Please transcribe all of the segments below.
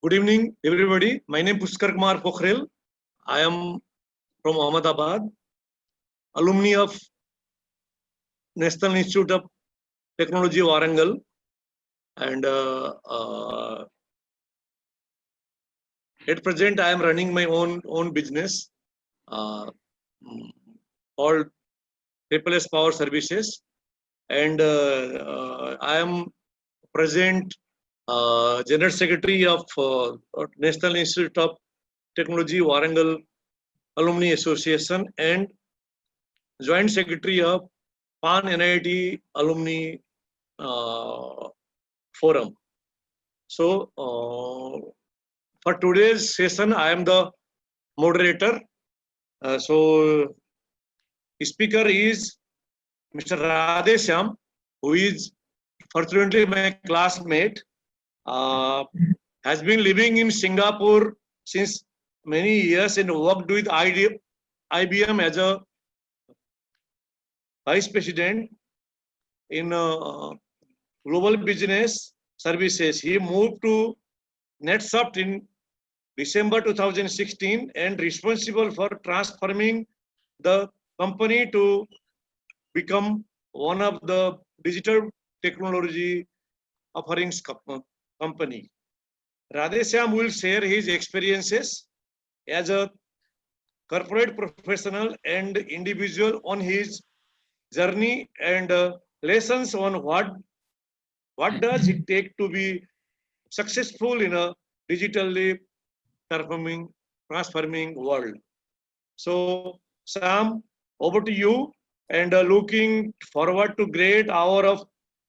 Good evening, everybody. My name is Pushkar Kumar Pokhrel. I am from Ahmedabad, alumni of National Institute of Technology, Warangal, and at present I am running my own business called Triple Power Services, and I am present General Secretary of National Institute of Technology, Warangal Alumni Association, and Joint Secretary of Pan NIT Alumni Forum. So, for today's session, I am the moderator. So, speaker is Mr. Radheshyam, who is fortunately my classmate, has been living in Singapore since many years and worked with IBM as a vice president in global business services. He moved to NetSoft in December 2016 and responsible for transforming the company to become one of the digital technology offerings company. Radheshyam will share his experiences as a corporate professional and individual on his journey and lessons on what does it take to be successful in a digitally transforming world. So, Sam, over to you, and looking forward to great hour of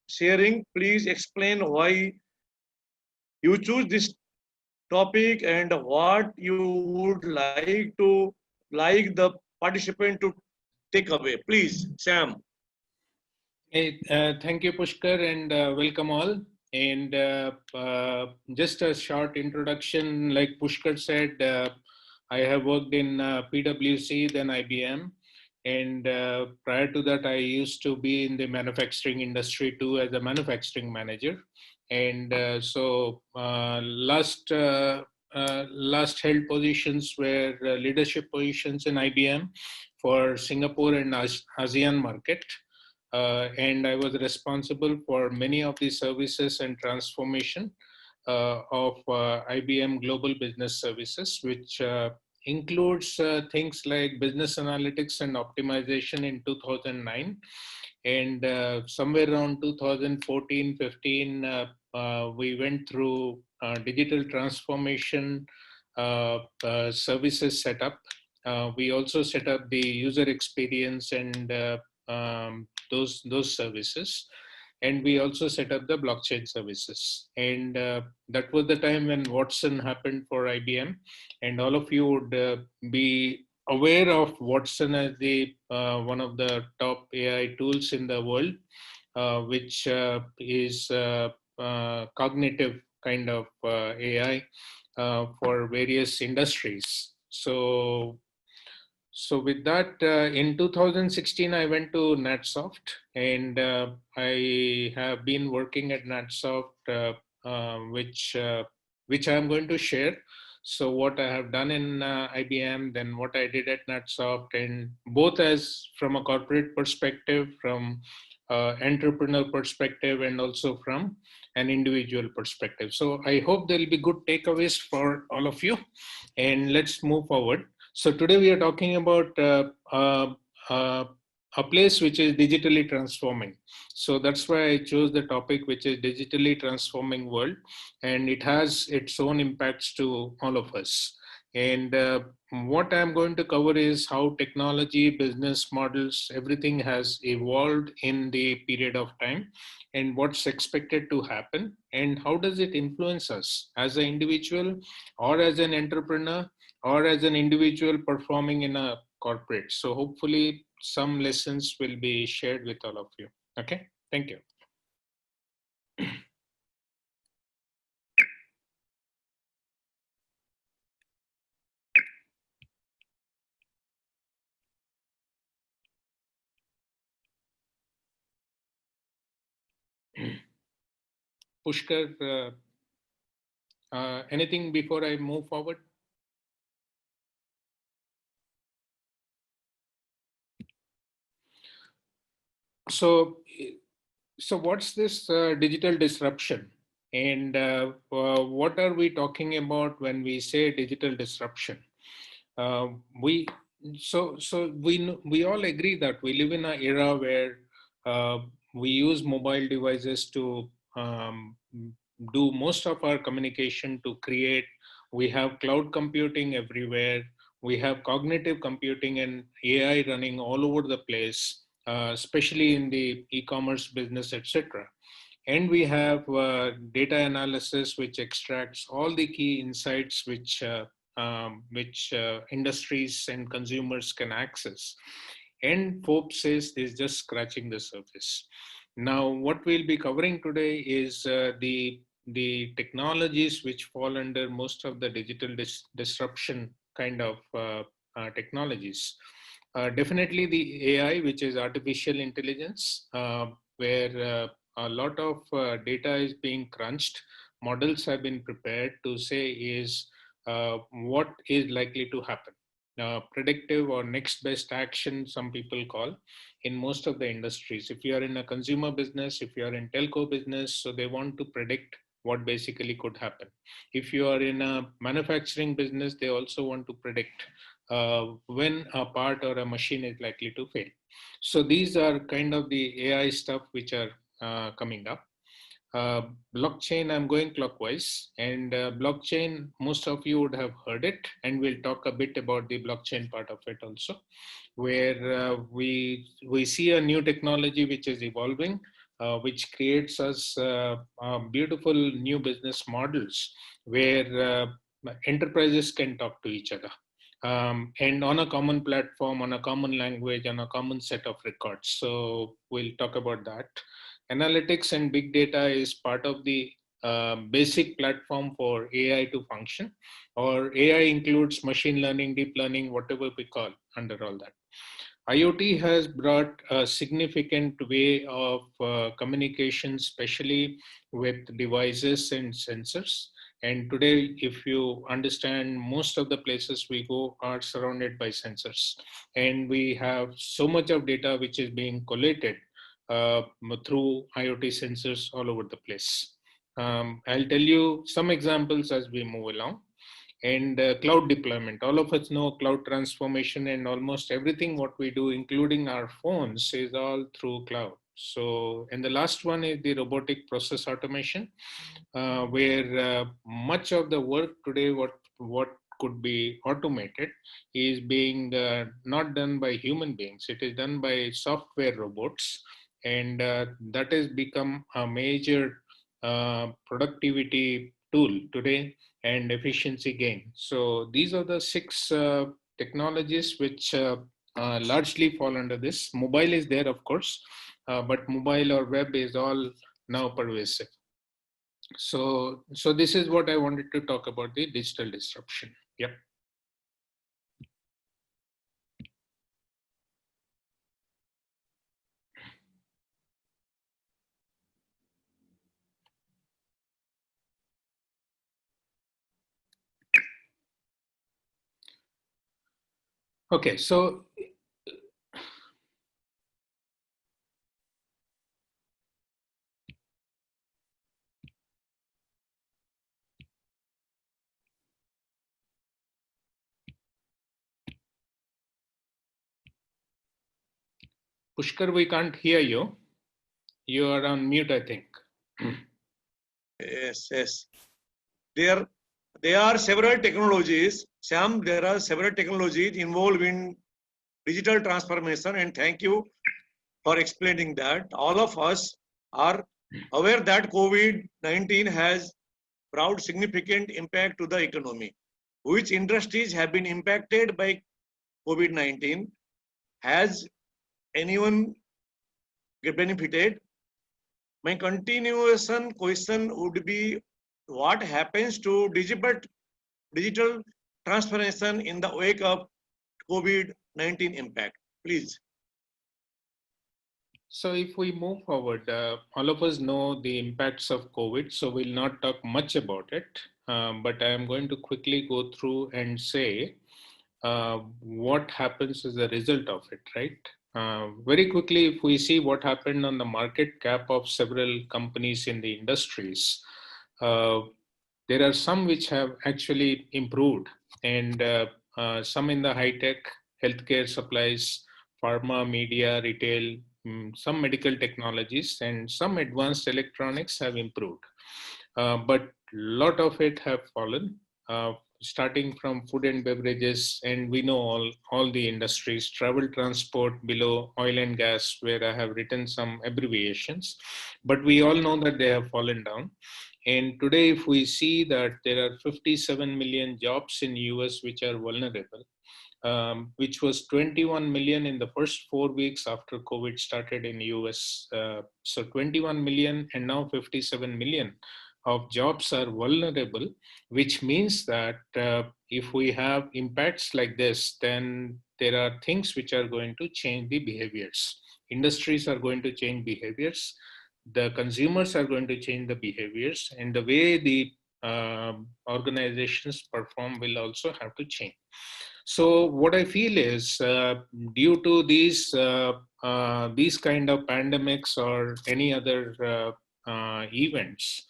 sharing. Please explain why you choose this topic and what you would like the participant to take away. Please, Sam. Hey, thank you, Pushkar, and welcome all. And just a short introduction, like Pushkar said, I have worked in PwC, then IBM. And prior to that, I used to be in the manufacturing industry too as a manufacturing manager. And so last held positions were leadership positions in IBM for Singapore and ASEAN market. And I was responsible for many of the services and transformation of IBM Global Business Services, which includes things like business analytics and optimization in 2009. And somewhere around 2014-15, we went through digital transformation services setup. We also set up the user experience and those services, and we also set up the blockchain services. And that was the time when Watson happened for IBM, and all of you would be aware of Watson as the one of the top AI tools in the world, which is cognitive kind of AI for various industries. So with that, in 2016, I went to NetSoft, and I have been working at NetSoft, which I'm going to share. So what I have done in IBM, then what I did at NetSoft, and both as from a corporate perspective, from entrepreneur perspective, and also from an individual perspective. So I hope there will be good takeaways for all of you, and let's move forward. So today we are talking about a place which is digitally transforming. So that's why I chose the topic, which is digitally transforming world, and it has its own impacts to all of us. And what I'm going to cover is how technology, business models, everything has evolved in the period of time, and what's expected to happen, and how does it influence us as an individual or as an entrepreneur or as an individual performing in a corporate. So hopefully some lessons will be shared with all of you. Okay, thank you. Pushkar, Anything before I move forward? So, so what's this digital disruption? And what are we talking about when we say digital disruption? Uh, we we all agree that we live in an era where uh, we use mobile devices to do most of our communication to create. We have cloud computing everywhere. We have cognitive computing and AI running all over the place, especially in the e-commerce business, etc. And we have data analysis, which extracts all the key insights which industries and consumers can access. And Forbes says is just scratching the surface. Now, what we'll be covering today is the technologies which fall under most of the digital disruption kind of technologies. Definitely the AI, which is artificial intelligence, where a lot of data is being crunched. Models have been prepared to say is what is likely to happen. Predictive or next best action, some people call, in most of the industries. If you are in a consumer business, if you are in telco business, so they want to predict what basically could happen. If you are in a manufacturing business, they also want to predict when a part or a machine is likely to fail. So these are kind of the AI stuff which are coming up. Uh, Blockchain, I'm going clockwise, and blockchain, most of you would have heard it, and we'll talk a bit about the blockchain part of it also, where we see a new technology which is evolving, which creates us beautiful new business models where enterprises can talk to each other. And on a common platform, on a common language, on a common set of records. So we'll talk about that. Analytics and big data is part of the basic platform for AI to function, or AI includes machine learning, deep learning, whatever we call under all that. IoT has brought a significant way of communication, especially with devices and sensors. And today, if you understand, most of the places we go are surrounded by sensors. And we have so much of data which is being collated uh, through IoT sensors all over the place. I'll tell you some examples as we move along. And cloud deployment, all of us know cloud transformation, and almost everything what we do, including our phones, is all through cloud. So, and the last one is the robotic process automation, where much of the work today what could be automated is being not done by human beings. It is done by software robots, and that has become a major productivity tool today and efficiency gain. So these are the six technologies which largely fall under this. Mobile is there, of course, but mobile or web is all now pervasive. So this is what I wanted to talk about, the digital disruption. Yep. Okay, so Pushkar, we can't hear you. You are on mute, I think. Yes, yes. There are several technologies. Sam, there are several technologies involved in digital transformation, and thank you for explaining that. All of us are aware that COVID-19 has brought significant impact to the economy. Which industries have been impacted by COVID-19? Has anyone benefited? My continuation question would be, what happens to digital transformation in the wake of COVID-19 impact? Please. So if we move forward, all of us know the impacts of COVID, so we'll not talk much about it. But I am going to quickly go through and say what happens as a result of it, right? Very quickly, if we see what happened on the market cap of several companies in the industries, uh, there are some which have actually improved, and some in the high tech, healthcare supplies, pharma, media, retail, some medical technologies, and some advanced electronics have improved. But lot of it have fallen, starting from food and beverages, and we know all the industries, travel, transport, below oil and gas, where I have written some abbreviations, but we all know that they have fallen down. And today, if we see that there are 57 million jobs in US which are vulnerable, which was 21 million in the first 4 weeks after COVID started in US. So 21 million and now 57 million of jobs are vulnerable, which means that if we have impacts like this, then there are things which are going to change the behaviors. Industries are going to change behaviors. The consumers are going to change the behaviors, and the way the organizations perform will also have to change. So what I feel is, due to these kind of pandemics or any other events,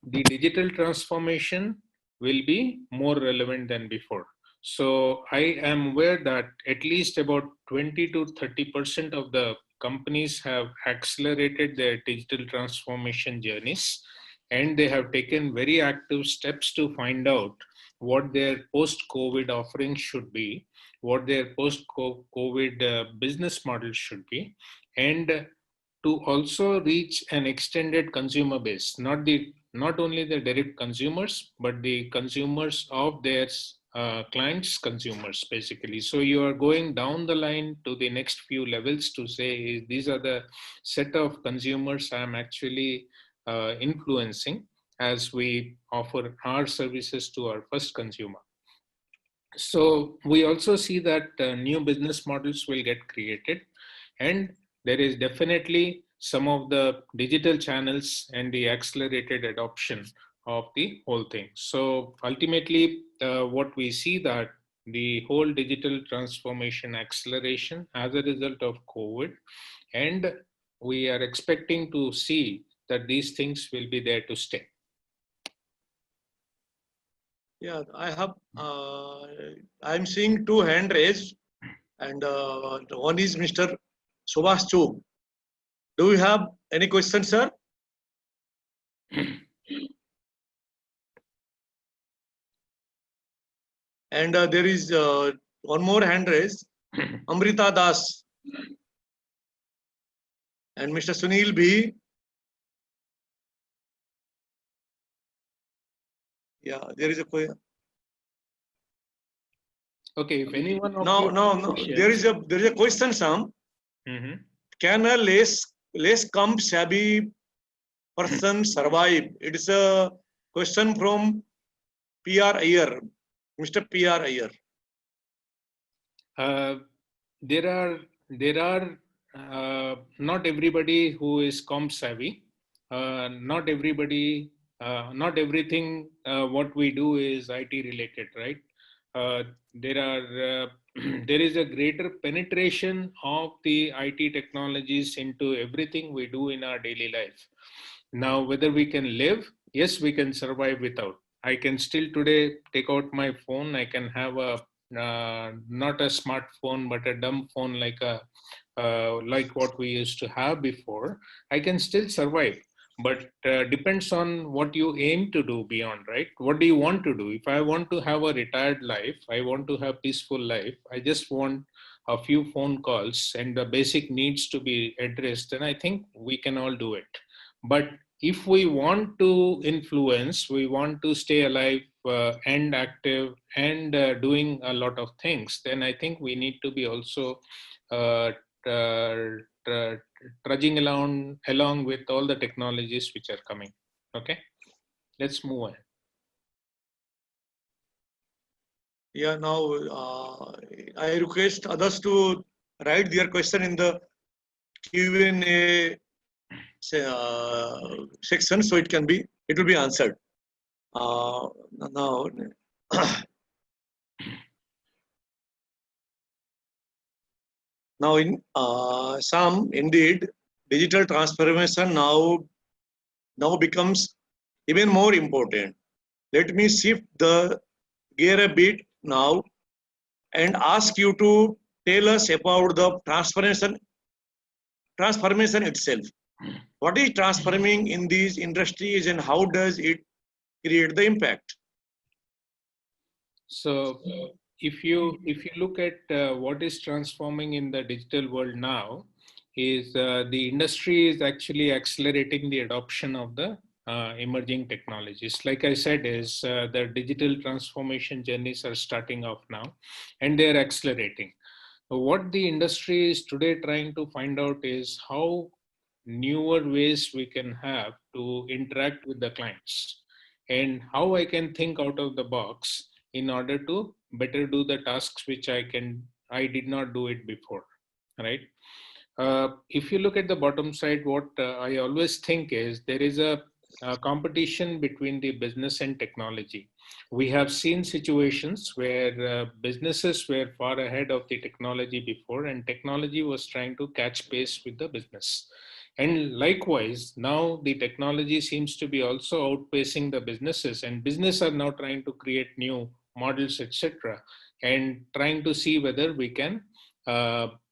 the digital transformation will be more relevant than before. So I am aware that at least about 20 to 30% of the companies have accelerated their digital transformation journeys, and they have taken very active steps to find out what their post-COVID offerings should be, what their post-COVID business model should be, and to also reach an extended consumer base, not only the direct consumers, but the consumers of their clients' consumers, basically. So you are going down the line to the next few levels to say these are the set of consumers I'm actually influencing as we offer our services to our first consumer. So we also see that new business models will get created, and there is definitely some of the digital channels and the accelerated adoption of the whole thing. So ultimately, what we see that the whole digital transformation acceleration as a result of COVID, and we are expecting to see that these things will be there to stay. Yeah, I'm seeing two hand raised, and one is Mr. Subhash Chug. Do you have any questions, sir? And there is one more hand raised, Amrita Das and Mr. Sunil B. Yeah, there is a question. Okay, if anyone of No, you no, no. There is a question, Sam. Can a less come shabby person survive? It is a question from PR Iyer, Mr. PR Iyer. There are not everybody who is comp savvy. Not everybody, not everything what we do is IT related, right? There are there is a greater penetration of the IT technologies into everything we do in our daily life. Now, whether we can live, yes, we can survive without. I can still today take out my phone. I can have a not a smartphone, but a dumb phone like what we used to have before. I can still survive, but depends on what you aim to do beyond, right? What do you want to do? If I want to have a retired life, I want to have peaceful life, I just want a few phone calls and the basic needs to be addressed, then I think we can all do it. But if we want to influence, we want to stay alive and active and doing a lot of things, then I think we need to be also uh, trudging along with all the technologies which are coming. Okay, let's move on. Yeah, now I request others to write their question in the Q&A section, so it will be answered. Now, now in some indeed digital transformation now becomes even more important. Let me shift the gear a bit now and ask you to tell us about the transformation itself. What is transforming in these industries and how does it create the impact? So if you look at what is transforming in the digital world now, is the industry is actually accelerating the adoption of the emerging technologies. Like I said, is the digital transformation journeys are starting off now, and they are accelerating. What the industry is today trying to find out is how newer ways we can have to interact with the clients, and how I can think out of the box in order to better do the tasks which I did not do it before, right? If you look at the bottom side, what I always think is there is a competition between the business and technology. We have seen situations where businesses were far ahead of the technology before, and technology was trying to catch pace with the business. And likewise, now the technology seems to be also outpacing the businesses, and business are now trying to create new models, etc., and trying to see whether we can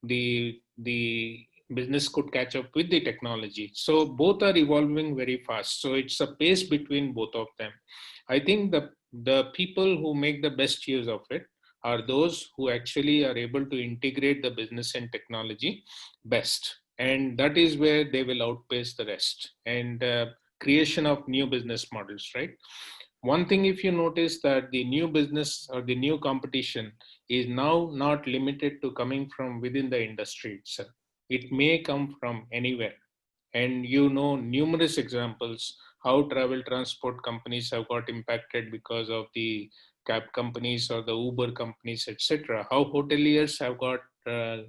the business could catch up with the technology. So both are evolving very fast. So it's a pace between both of them. I think the people who make the best use of it are those who actually are able to integrate the business and technology best, and that is where they will outpace the rest, and creation of new business models, right? One thing, if you notice, that the new business or the new competition is now not limited to coming from within the industry itself. It may come from anywhere. And you know numerous examples how travel transport companies have got impacted because of the cab companies or the Uber companies, etc. How hoteliers have got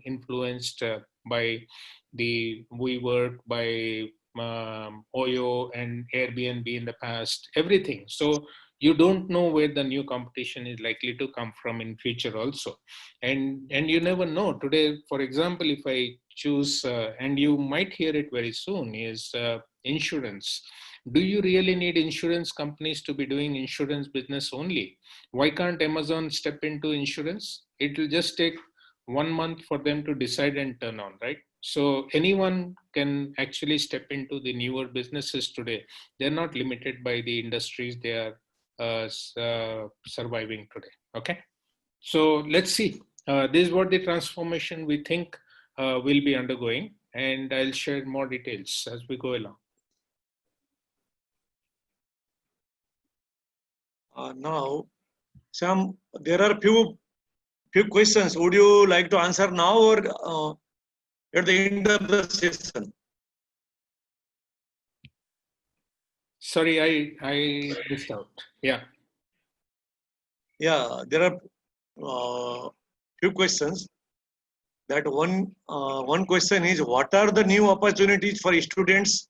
influenced by the WeWork, by Oyo and Airbnb in the past, everything. So you don't know where the new competition is likely to come from in future also, and you never know. Today, for example, if I choose, and you might hear it very soon, is insurance. Do you really need insurance companies to be doing insurance business only? Why can't Amazon step into insurance? It will just take 1 month for them to decide and turn on, right? So anyone can actually step into the newer businesses today. They're not limited by the industries they are surviving today. Okay, so let's see. This is what the transformation we think will be undergoing, and I'll share more details as we go along. Now, Sam, there are few questions. Would you like to answer now or at the end of the session? Sorry, I missed out. Yeah. Yeah, there are few questions. That one question is, what are the new opportunities for students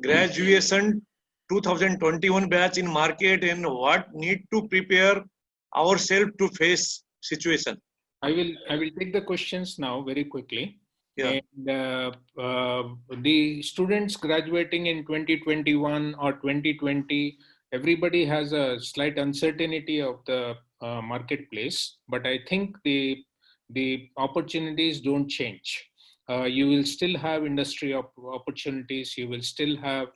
graduation 2021 batch in market, and what need to prepare ourselves to face situation? I will take the questions now very quickly. Yeah. And the students graduating in 2021 or 2020, everybody has a slight uncertainty of the marketplace, but I think the opportunities don't change. You will still have industry opportunities. You will still have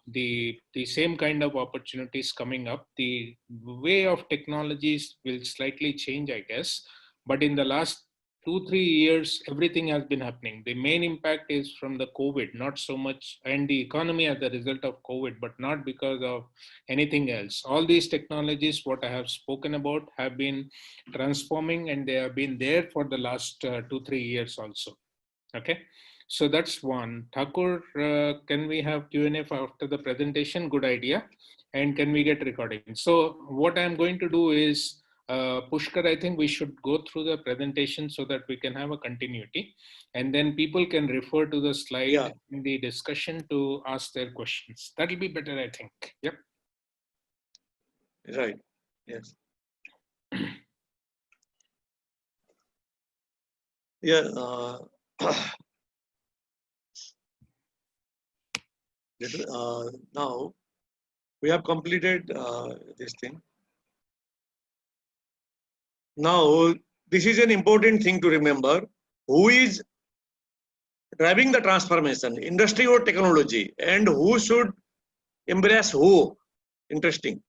the same kind of opportunities coming up. The way of technologies will slightly change, I guess, but in the last 2-3 years, everything has been happening. The main impact is from the COVID, not so much, and the economy as a result of COVID, but not because of anything else. All these technologies, what I have spoken about, have been transforming, and they have been there for the last 2-3 years also. Okay, so that's one. Thakur, can we have Q&A after the presentation? Good idea. And can we get recording? So what I'm going to do is, Pushkar, I think we should go through the presentation so that we can have a continuity, and then people can refer to the Yeah, slide in the discussion to ask their questions. That'll be better, I think. Yep. right. Yes. Yeah. Now we have completed this thing. Now, this is an important thing to remember. Who is driving the transformation, industry or technology, and who should embrace who? Interesting.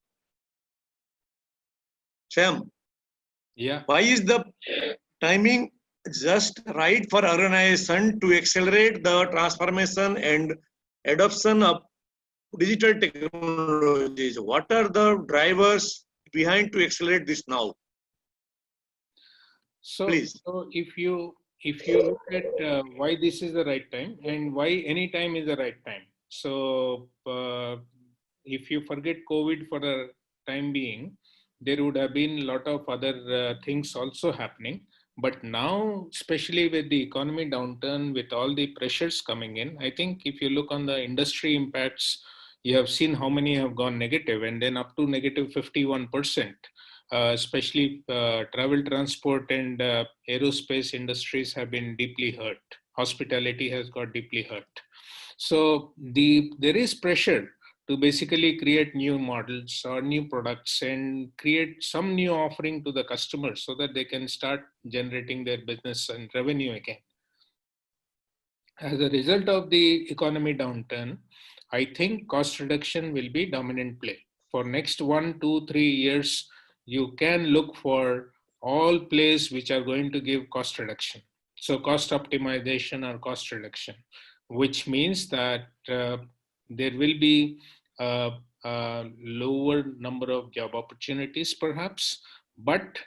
Sam, Yeah. why is the timing just right for organization to accelerate the transformation and adoption of digital technologies? What are the drivers behind to accelerate this now? So, Please. so if you look at why this is the right time and why any time is the right time. So, if you forget COVID for the time being, there would have been a lot of other things also happening. But now, especially with the economy downturn, with all the pressures coming in, I think if you look on the industry impacts, you have seen how many have gone negative, and then up to negative 51%. Especially travel, transport, and aerospace industries have been deeply hurt. Hospitality has got deeply hurt. So there is pressure to basically create new models or new products and create some new offering to the customers so that they can start generating their business and revenue again. As a result of the economy downturn, I think cost reduction will be dominant play. For next 1, 2, 3 years, you can look for all plays which are going to give cost reduction. So cost optimization or cost reduction, which means that there will be a lower number of job opportunities perhaps, but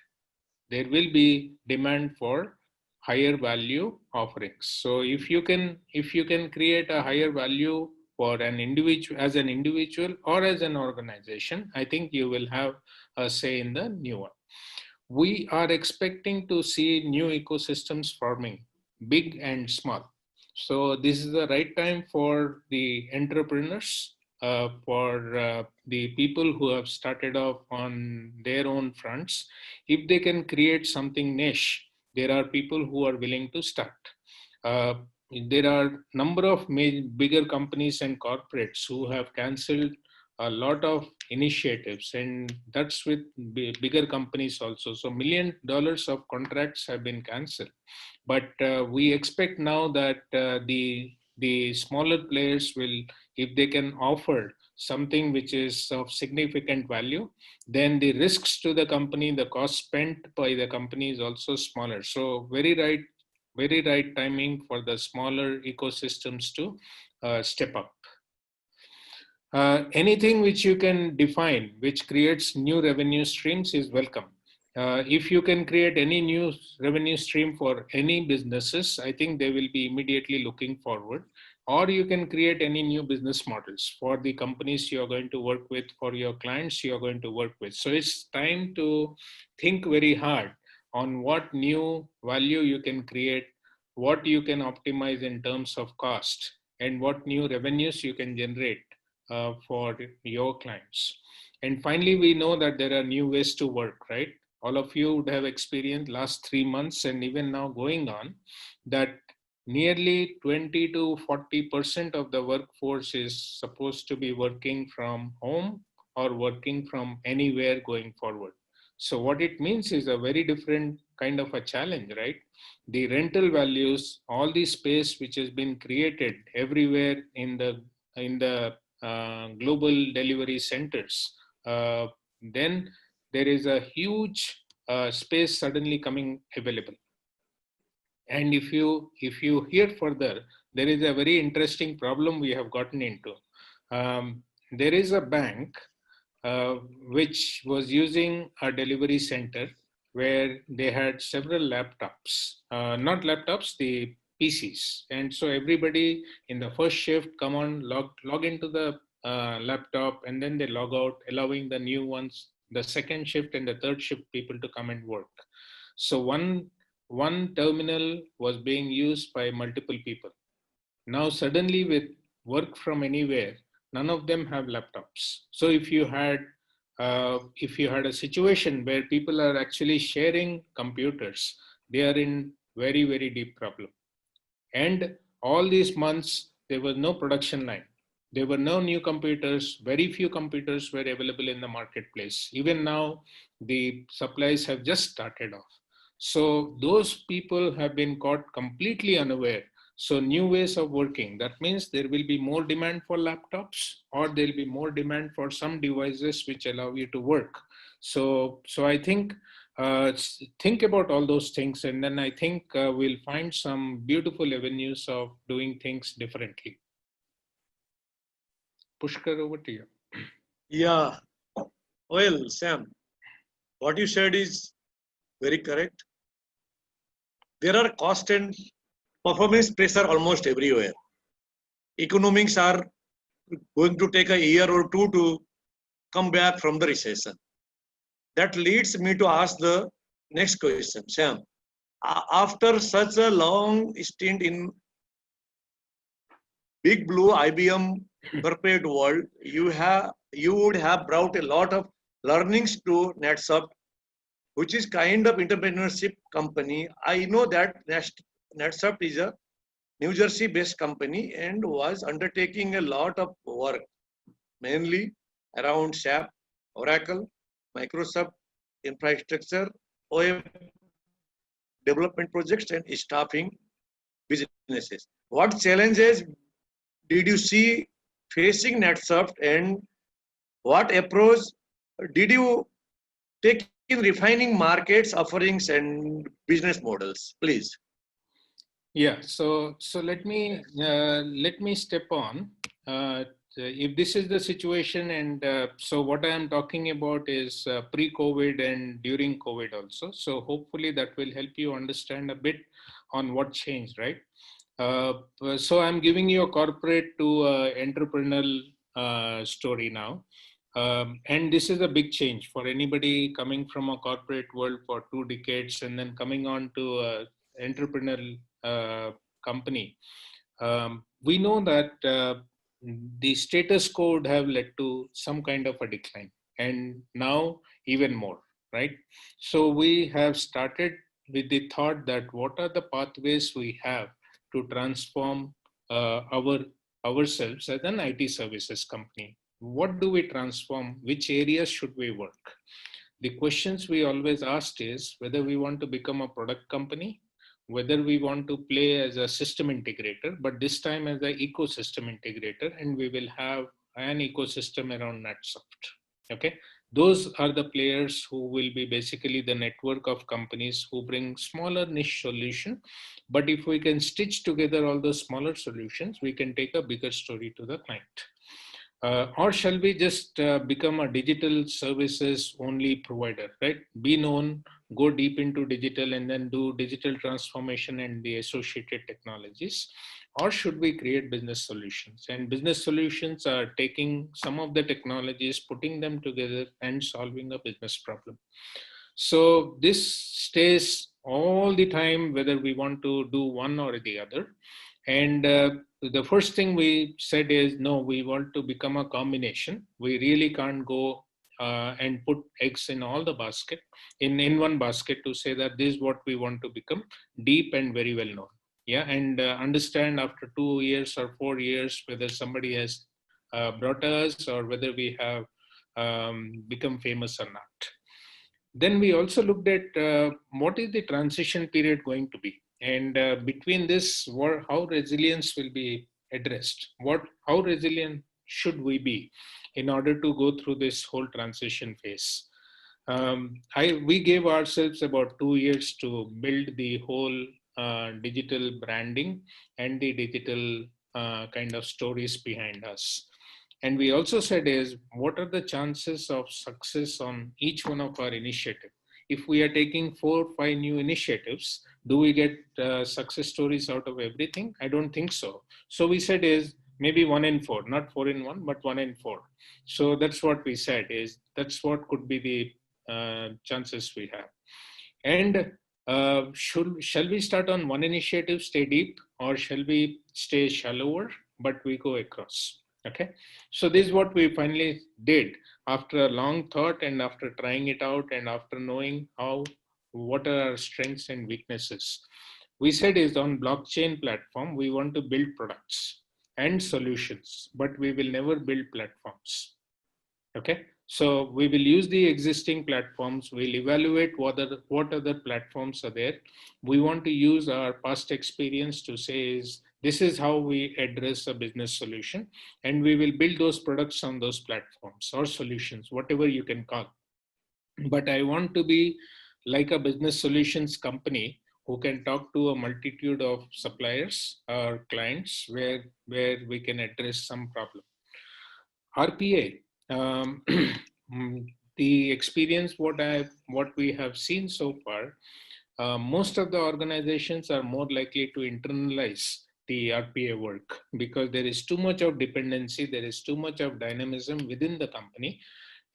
there will be demand for higher value offerings. So if you can create a higher value for an individual, as an individual or as an organization, I think you will have a say in the new one. We are expecting to see new ecosystems forming, big and small. So this is the right time for the entrepreneurs, for the people who have started off on their own fronts. If they can create something niche, there are people who are willing to start. Uh, there are number of bigger companies and corporates who have cancelled a lot of initiatives, and that's with bigger companies also. So $1 million of contracts have been cancelled, but we expect now that the smaller players will, if they can offer something which is of significant value, then the risks to the company, the cost spent by the company is also smaller. So very right timing for the smaller ecosystems to step up. Anything which you can define, which creates new revenue streams, is welcome. If you can create any new revenue stream for any businesses, I think they will be immediately looking forward. Or you can create any new business models for the companies you are going to work with, for your clients you are going to work with. So it's time to think very hard on what new value you can create, what you can optimize in terms of cost, and what new revenues you can generate for your clients. And finally, we know that there are new ways to work, right? All of you would have experienced last 3 months and even now going on that nearly 20 to 40% of the workforce is supposed to be working from home or working from anywhere going forward. So what it means is a very different kind of a challenge, right? The rental values, all the space which has been created everywhere in the global delivery centers, then there is a huge space suddenly coming available. And if you hear further, there is a very interesting problem we have gotten into. There is a bank uh, which was using a delivery center where they had several laptops, not laptops, the PCs. And so everybody in the first shift come on, log into the laptop, and then they log out, allowing the new ones the second shift and the third shift people to come and work. So one terminal was being used by multiple people. Now suddenly with work from anywhere, none of them have laptops. So if you had a situation where people are actually sharing computers, they are in very deep problem. And all these months, there was no production line. There were no new computers. Very few computers were available in the marketplace. Even now, the supplies have just started off. So those people have been caught completely unaware. So new ways of working. That means there will be more demand for laptops, or there will be more demand for some devices which allow you to work. So I think about all those things, and then I think we'll find some beautiful avenues of doing things differently. Pushkar, over to you. Yeah. Well, Sam, what you said is very correct. There are cost and performance pressure almost everywhere. Economics are going to take a year or two to come back from the recession. That leads me to ask the next question, Sam. After such a long stint in Big Blue IBM corporate world, you would have brought a lot of learnings to NetSoft, which is kind of entrepreneurship company. I know that NetSoft is a New Jersey-based company and was undertaking a lot of work, mainly around SAP, Oracle, Microsoft infrastructure, OM development projects, and staffing businesses. What challenges did you see facing NetSoft, and what approach did you take in refining markets, offerings, and business models? Please. Yeah, so let me step on. If this is the situation, and so what I am talking about is pre-COVID and during COVID also. So hopefully that will help you understand a bit on what changed, right? So I'm giving you a corporate to entrepreneurial story now. And this is a big change for anybody coming from a corporate world for 2 decades and then coming on to entrepreneurial company. We know that the status quo would have led to some kind of a decline, and now even more, right? So we have started with the thought that what are the pathways we have to transform ourselves as an IT services company. What do we transform? Which areas should we work? The questions we always asked is whether we want to become a product company, whether we want to play as a system integrator, but this time as an ecosystem integrator, and we will have an ecosystem around NetSoft. Okay, those are the players who will be basically the network of companies who bring smaller niche solution. But if we can stitch together all those smaller solutions, we can take a bigger story to the client. Or shall we just become a digital services only provider, right? Be known, go deep into digital, and then do digital transformation and the associated technologies? Or should we create business solutions? And business solutions are taking some of the technologies, putting them together and solving a business problem. So this stays all the time, whether we want to do one or the other. And the first thing we said is, no, we want to become a combination. We really can't go and put eggs in all the basket, in one basket, to say that this is what we want to become, deep and very well known. Yeah, and understand after 2 years or 4 years whether somebody has brought us or whether we have become famous or not. Then we also looked at what is the transition period going to be, and between this, how resilience will be addressed. How resilient should we be in order to go through this whole transition phase? We gave ourselves about 2 years to build the whole digital branding and the digital kind of stories behind us. And we also said is, what are the chances of success on each one of our initiative? If we are taking 4 or 5 new initiatives, do we get success stories out of everything? I don't think so. So we said is, maybe 1 in 4, not 4 in 1, but 1 in 4. So that's what we said, is that's what could be the chances we have. And shall we start on one initiative, stay deep, or shall we stay shallower, but we go across? Okay. So this is what we finally did after a long thought, and after trying it out, and after knowing what are our strengths and weaknesses. We said is on blockchain platform, we want to build products and solutions, but we will never build platforms. Okay, so we will use the existing platforms. We'll evaluate what other platforms are there. We want to use our past experience to say is this is how we address a business solution, and we will build those products on those platforms or solutions, whatever you can call. But I want to be like a business solutions company who can talk to a multitude of suppliers or clients where we can address some problem. RPA, the experience what we have seen so far, most of the organizations are more likely to internalize the RPA work because there is too much of dependency, there is too much of dynamism within the company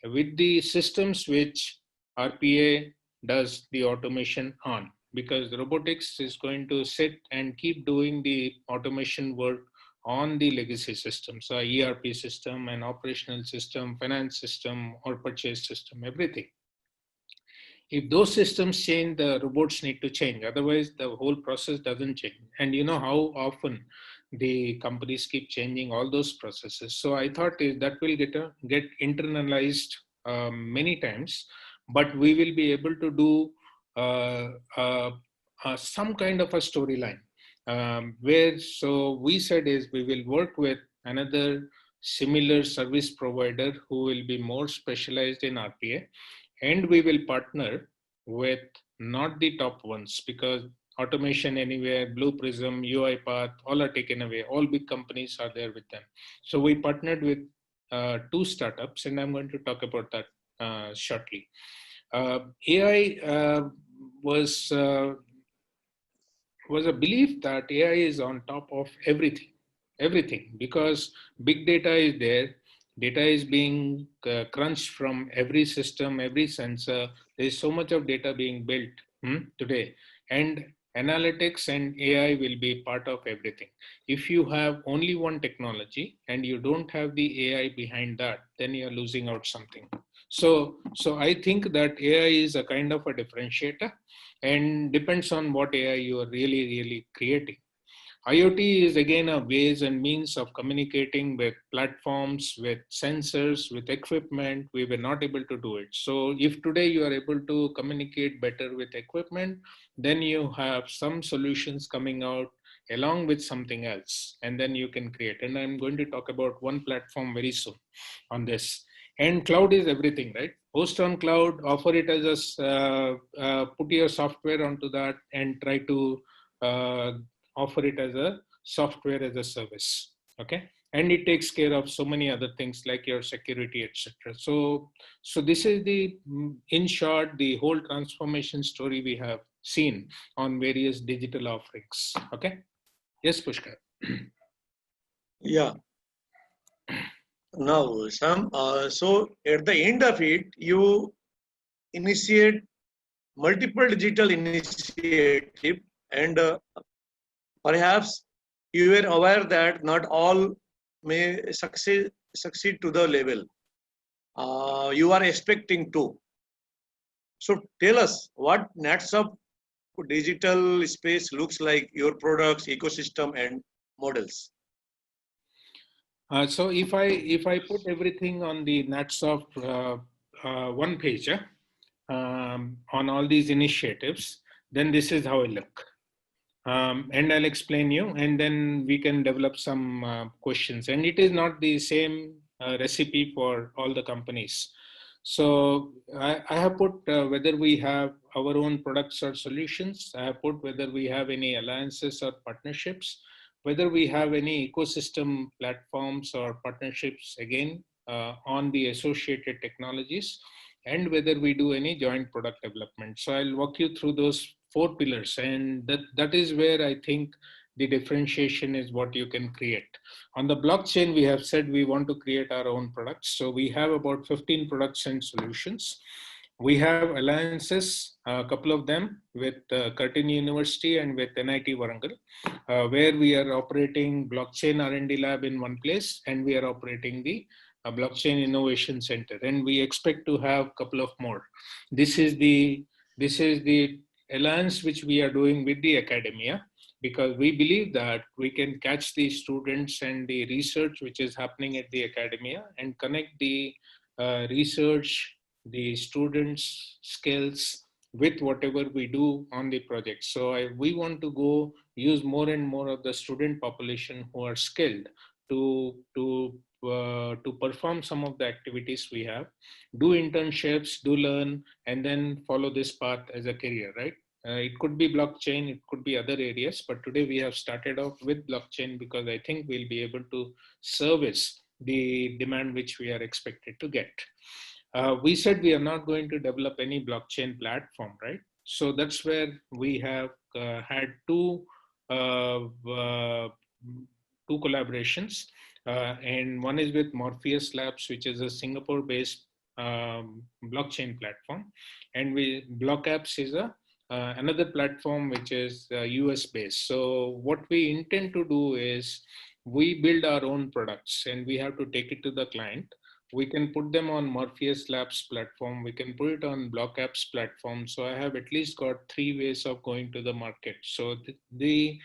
with the systems which RPA does the automation on, because robotics is going to sit and keep doing the automation work on the legacy systems, so ERP system, an operational system, finance system, or purchase system, everything. If those systems change, the robots need to change. Otherwise, the whole process doesn't change. And you know how often the companies keep changing all those processes. So I thought that will get internalized many times, but we will be able to do uh, uh, some kind of a storyline where, so we said is we will work with another similar service provider who will be more specialized in RPA, and we will partner with not the top ones, because automation anywhere, Blue Prism, UiPath, all are taken away. All big companies are there with them. So we partnered with two startups, and I'm going to talk about that shortly. AI was a belief that AI is on top of everything, because big data is there. Data is being crunched from every system, every sensor. There is so much of data being built today, and analytics and AI will be part of everything. If you have only one technology and you don't have the AI behind that, then you're losing out something. So I think that AI is a kind of a differentiator, and depends on what AI you are really creating. IoT is again a ways and means of communicating with platforms, with sensors, with equipment. We were not able to do it. So if today you are able to communicate better with equipment, then you have some solutions coming out along with something else, and then you can create. And I'm going to talk about one platform very soon on this. And cloud is everything, right? Host on cloud, offer it as put your software onto that, and try to uh, offer it as a software as a service. Okay, and it takes care of so many other things like your security, etc. So this is the, in short, the whole transformation story we have seen on various digital offerings. Okay, yes, Pushkar. Yeah. Now, Sam, so at the end of it, you initiate multiple digital initiative, and perhaps you were aware that not all may succeed to the level you are expecting to. So tell us what NetSup digital space looks like, your products, ecosystem, and models. So if I put everything on the NatSoft one page on all these initiatives, then this is how it look. And I'll explain you, and then we can develop some questions. And it is not the same recipe for all the companies. So I have put whether we have our own products or solutions. I have put whether we have any alliances or partnerships, whether we have any ecosystem platforms or partnerships, again, on the associated technologies, and whether we do any joint product development. So I'll walk you through those four pillars, and that is where I think the differentiation is what you can create. On the blockchain, we have said we want to create our own products. So we have about 15 products and solutions. We have alliances, a couple of them with Curtin University and with NIT Warangal, where we are operating blockchain R&D lab in one place, and we are operating the blockchain innovation center, and we expect to have a couple of more. This is the alliance which we are doing with the academia, because we believe that we can catch the students and the research which is happening at the academia and connect the research, the students' skills with whatever we do on the project. So we want to go use more and more of the student population who are skilled to perform some of the activities we have, do internships, do learn, and then follow this path as a career, right? It could be blockchain, it could be other areas, but today we have started off with blockchain because I think we'll be able to service the demand which we are expected to get. We said we are not going to develop any blockchain platform, right? So that's where we have had uh, uh, two collaborations, and one is with Morpheus Labs, which is a Singapore-based blockchain platform, and Block Apps is a another platform which is US based. So what we intend to do is we build our own products and we have to take it to the client. We can put them on Morpheus Labs platform. We can put it on Block Apps platform. So I have at least got three ways of going to the market. So the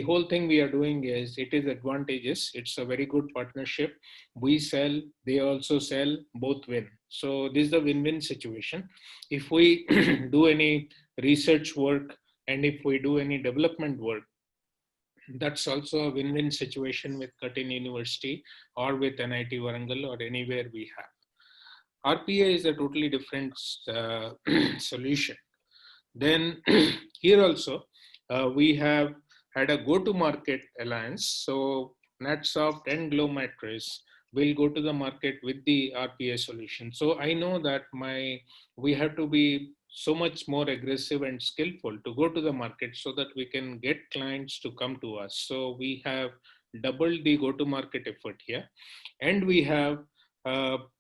whole thing we are doing is, it is advantageous. It's a very good partnership. We sell, they also sell, both win. So this is a win-win situation. If we do any research work and if we do any development work, that's also a win-win situation with Curtin University or with NIT Warangal or anywhere we have. RPA is a totally different solution. Then here also, we have had a go-to-market alliance. So NetSoft and Glomatrix will go to the market with the RPA solution. So I know that we have to be so much more aggressive and skillful to go to the market so that we can get clients to come to us. So we have doubled the go-to-market effort here, and we have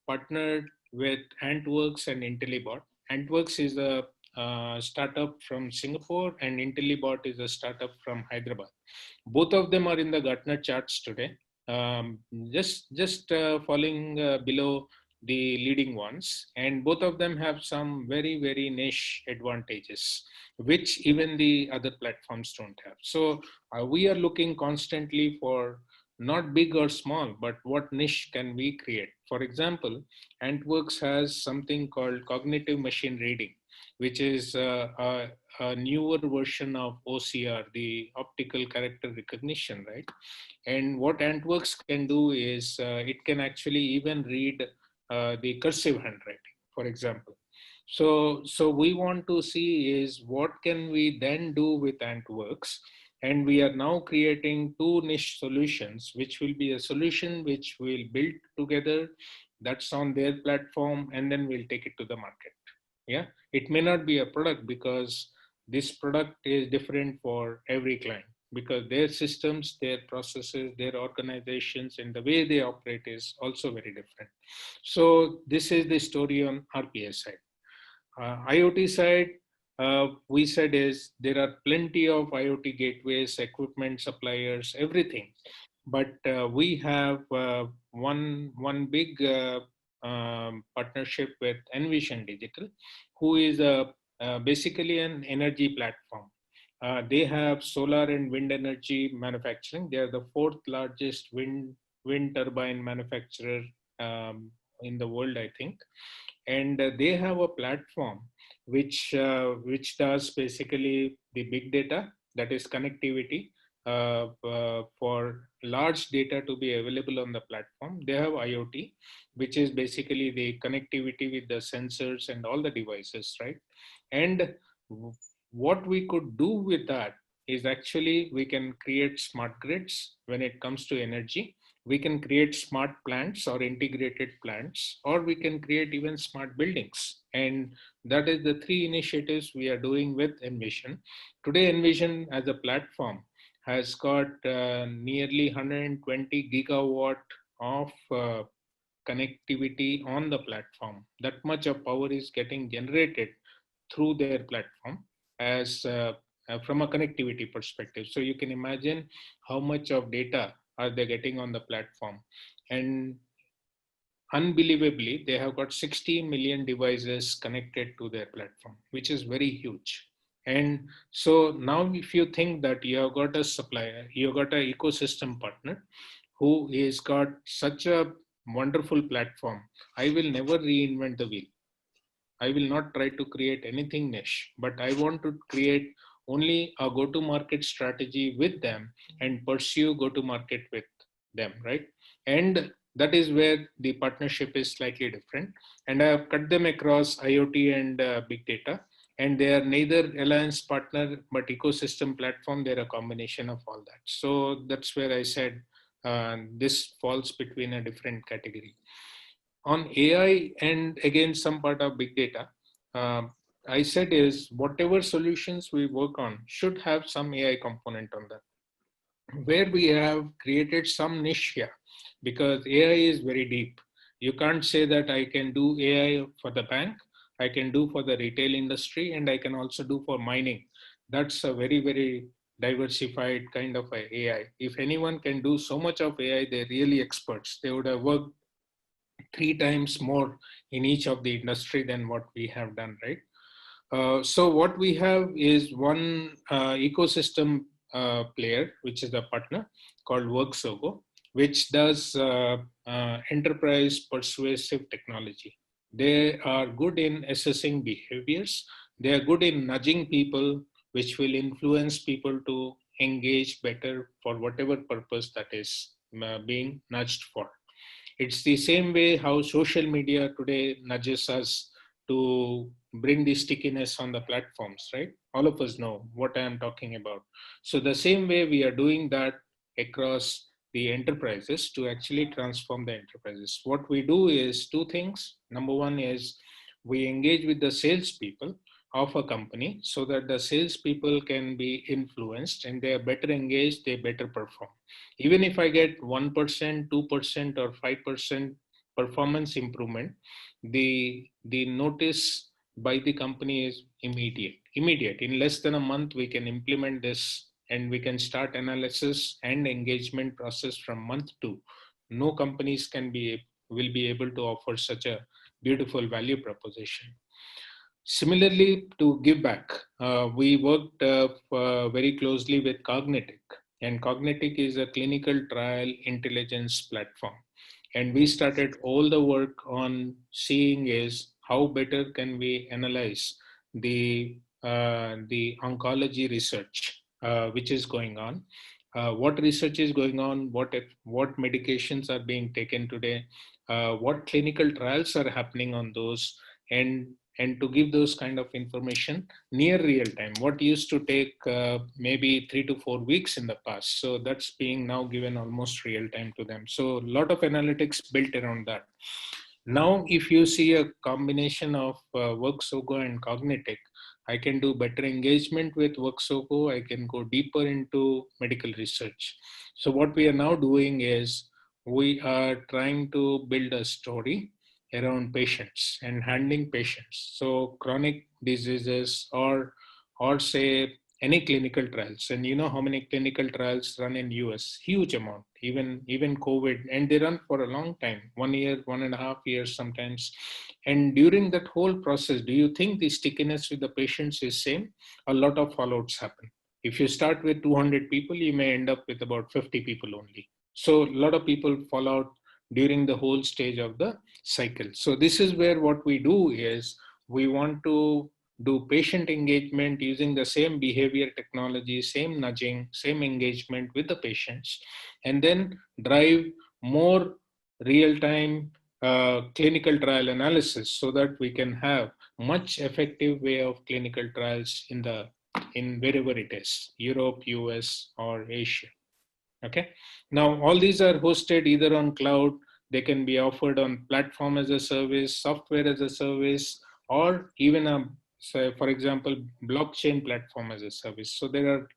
partnered with Antworks and IntelliBot. Antworks is a startup from Singapore, and IntelliBot is a startup from Hyderabad. Both of them are in the Gartner charts today, just falling below the leading ones, and both of them have some very niche advantages which even the other platforms don't have. So we are looking constantly for not big or small, but what niche can we create. For example, Antworks has something called cognitive machine reading, which is a newer version of OCR, the optical character recognition, right? And what Antworks can do is it can actually even read the cursive handwriting, for example. So we want to see is what can we then do with Antworks, and we are now creating two niche solutions, which will be a solution which we'll build together, that's on their platform, and then we'll take it to the market. Yeah, it may not be a product because this product is different for every client, because their systems, their processes, their organizations, and the way they operate is also very different. So this is the story on RPA side. IoT side, we said is there are plenty of IoT gateways, equipment suppliers, everything. But we have one big partnership with Envision Digital, who is basically an energy platform. They have solar and wind energy manufacturing. They are the fourth largest wind turbine manufacturer in the world, I think. And they have a platform which does basically the big data, that is connectivity, for large data to be available on the platform. They have IoT, which is basically the connectivity with the sensors and all the devices, right? And what we could do with that is actually we can create smart grids when it comes to energy. We can create smart plants or integrated plants, or we can create even smart buildings. And that is the three initiatives we are doing with Envision. Today, Envision as a platform has got nearly 120 gigawatt of connectivity on the platform. That much of power is getting generated through their platform as from a connectivity perspective. So you can imagine how much of data are they getting on the platform. And unbelievably, they have got 60 million devices connected to their platform, which is very huge. And so now, if you think that you have got a supplier, you have got an ecosystem partner who is got such a wonderful platform, I will never reinvent the wheel. I will not try to create anything niche, but I want to create only a go to market strategy with them and pursue go to market with them, right? And that is where the partnership is slightly different. And I have cut them across IoT and big data. And they are neither alliance partner but ecosystem platform. They're a combination of all that. So that's where I said this falls between a different category. On AI and again some part of big data, I said is whatever solutions we work on should have some AI component on that. Where we have created some niche here, because AI is very deep. You can't say that I can do AI for the bank, I can do for the retail industry, and I can also do for mining. That's a very, very diversified kind of a AI. If anyone can do so much of AI, they're really experts. They would have worked 3 times more in each of the industry than what we have done, right? So what we have is one ecosystem player, which is a partner called WorkSogo, which does enterprise persuasive technology. They are good in assessing behaviors. They are good in nudging people, which will influence people to engage better for whatever purpose that is being nudged for. It's the same way how social media today nudges us to bring the stickiness on the platforms, right? All of us know what I am talking about. So the same way we are doing that across the enterprises to actually transform the enterprises. What we do is two things. Number one is we engage with the salespeople of a company so that the salespeople can be influenced and they are better engaged, they better perform. Even if I get 1%, 2%, or 5% performance improvement, the notice by the company is immediate. Immediate. In less than a month, we can implement this and we can start analysis and engagement process from month two. No companies will be able to offer such a beautiful value proposition. Similarly, to give back, we worked very closely with Cognitic, and Cognitic is a clinical trial intelligence platform. And we started all the work on seeing is how better can we analyze the oncology research which is going on, what research is going on, what medications are being taken today, what clinical trials are happening on those, and to give those kind of information near real time, what used to take maybe 3 to 4 weeks in the past. So that's being now given almost real time to them. So a lot of analytics built around that. Now, if you see a combination of WorkSogo and Cognitic, I can do better engagement with WorkSogo. I can go deeper into medical research. So what we are now doing is we are trying to build a story around patients and handling patients. So chronic diseases or say any clinical trials, and you know how many clinical trials run in US, huge amount, even COVID, and they run for a long time, 1 year, 1.5 years sometimes. And during that whole process, do you think the stickiness with the patients is same? A lot of fallouts happen. If you start with 200 people, you may end up with about 50 people only. So a lot of people fall out during the whole stage of the cycle. So this is where what we do is we want to do patient engagement using the same behavior technology, same nudging, same engagement with the patients, and then drive more real-time clinical trial analysis so that we can have much effective way of clinical trials in wherever it is, Europe, US, or Asia. Okay. Now, all these are hosted either on cloud, they can be offered on platform as a service, software as a service, or even a so for example, blockchain platform as a service. So there are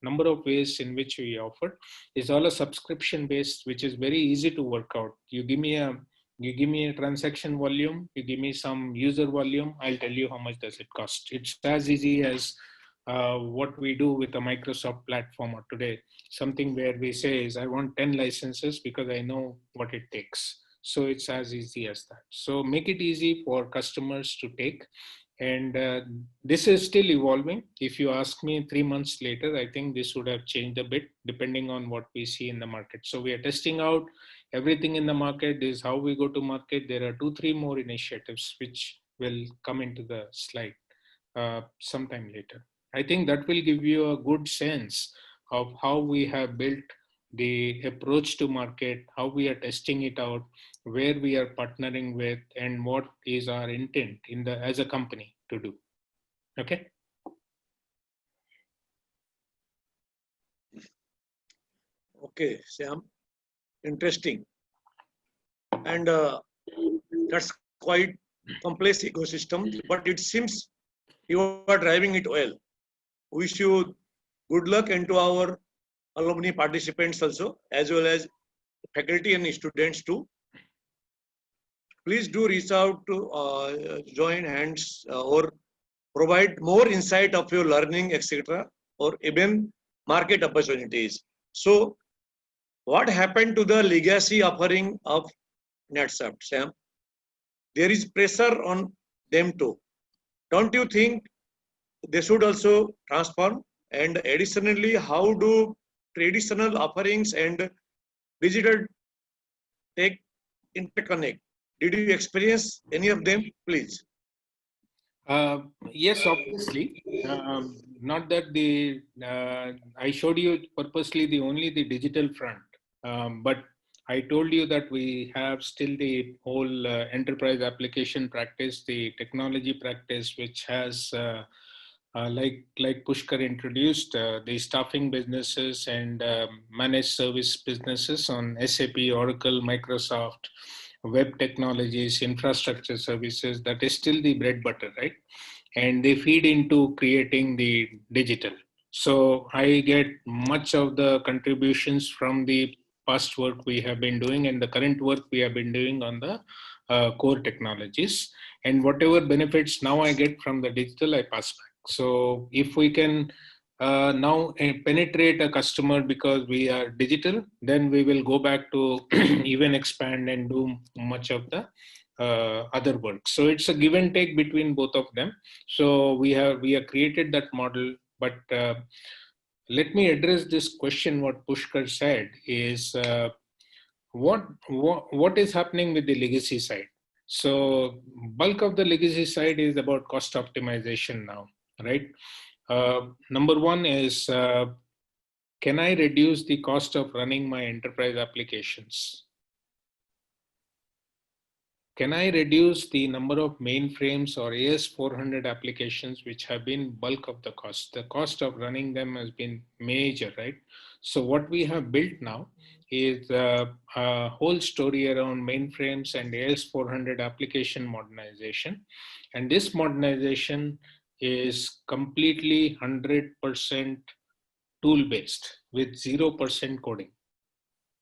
number of ways in which we offer. It's all a subscription based, which is very easy to work out. You give me a transaction volume, you give me some user volume, I'll tell you how much does it cost. It's as easy as what we do with a Microsoft platform or today, something where we say is I want 10 licenses because I know what it takes. So it's as easy as that. So make it easy for customers to take. And this is still evolving. If you ask me 3 months later, I think this would have changed a bit depending on what we see in the market. So we are testing out everything in the market. This is how we go to market. There are 2-3 more initiatives which will come into the slide sometime later. I think that will give you a good sense of how we have built the approach to market, how we are testing it out, where we are partnering with, and what is our intent in the as a company to do. Okay. Okay, Sam, interesting. And that's quite complex ecosystem, but it seems you are driving it well. Wish you good luck and to our alumni participants also, as well as faculty and students too. Please do reach out to join hands or provide more insight of your learning, etc., or even market opportunities. So, what happened to the legacy offering of NetSaft, Sam? There is pressure on them too. Don't you think they should also transform? And additionally, how do traditional offerings and digital tech interconnect? Did you experience any of them, please? Yes, obviously. Not that I showed you purposely only the digital front, but I told you that we have still the whole enterprise application practice, the technology practice, which has, like Pushkar introduced, the staffing businesses and managed service businesses on SAP, Oracle, Microsoft, web technologies, infrastructure services. That is still the bread butter, right? And they feed into creating the digital. So I get much of the contributions from the past work we have been doing and the current work we have been doing on the core technologies. And whatever benefits now I get from the digital, I pass back. So if we can now penetrate a customer because we are digital, then we will go back to even expand and do much of the other work. So it's a give and take between both of them. So we have created that model. But let me address this question. What Pushkar said is what is happening with the legacy side. So bulk of the legacy side is about cost optimization now, right? Number one is can I reduce the cost of running my enterprise applications? Can I reduce the number of mainframes or AS400 applications, which have been bulk of the cost? The cost of running them has been major, right? So what we have built now is a whole story around mainframes and AS400 application modernization. And this modernization is completely 100% tool-based with 0% coding.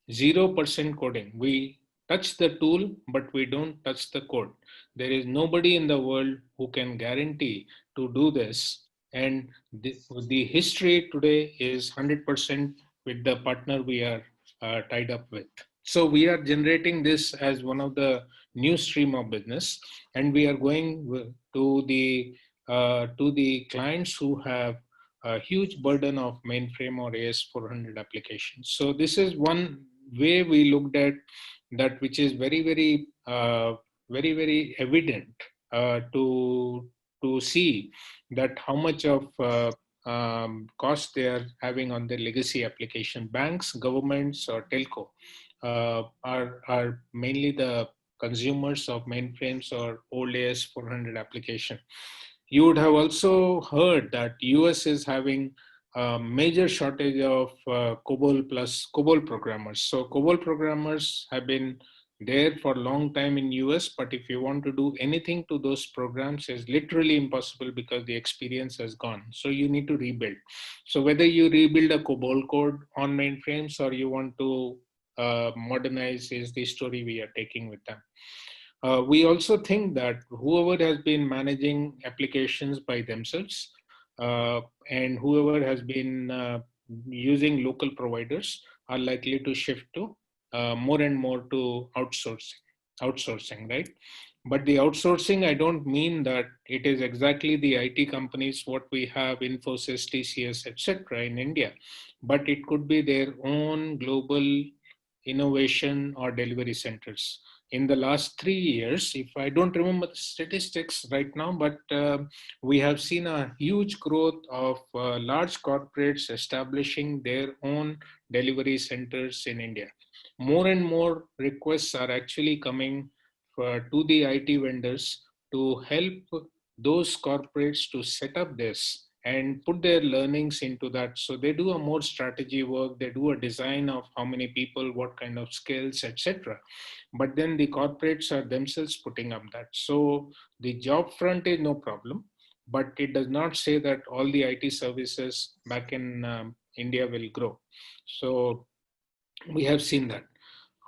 0% coding. We touch the tool, but we don't touch the code. There is nobody in the world who can guarantee to do this. And the history today is 100% with the partner we are tied up with. So we are generating this as one of the new stream of business, and we are going to the clients who have a huge burden of mainframe or AS400 applications. So this is one way we looked at that, which is very, very evident to see that how much of cost they are having on their legacy application. Banks, governments, or telco are mainly the consumers of mainframes or old AS400 application. You would have also heard that US is having a major shortage of COBOL plus COBOL programmers. So COBOL programmers have been there for a long time in US, but if you want to do anything to those programs is literally impossible because the experience has gone. So you need to rebuild. So whether you rebuild a COBOL code on mainframes or you want to modernize is the story we are taking with them. We also think that whoever has been managing applications by themselves and whoever has been using local providers are likely to shift to more and more to outsourcing, right? But the outsourcing, I don't mean that it is exactly the IT companies, what we have, Infosys, TCS, etc. in India, but it could be their own global innovation or delivery centers. In the last 3 years, if I don't remember the statistics right now, but we have seen a huge growth of large corporates establishing their own delivery centers in India. More and more requests are actually coming to the IT vendors to help those corporates to set up this and put their learnings into that. So they do a more strategy work, they do a design of how many people, what kind of skills, etc. But then the corporates are themselves putting up that. So the job front is no problem, but it does not say that all the IT services back in India will grow. So we have seen that.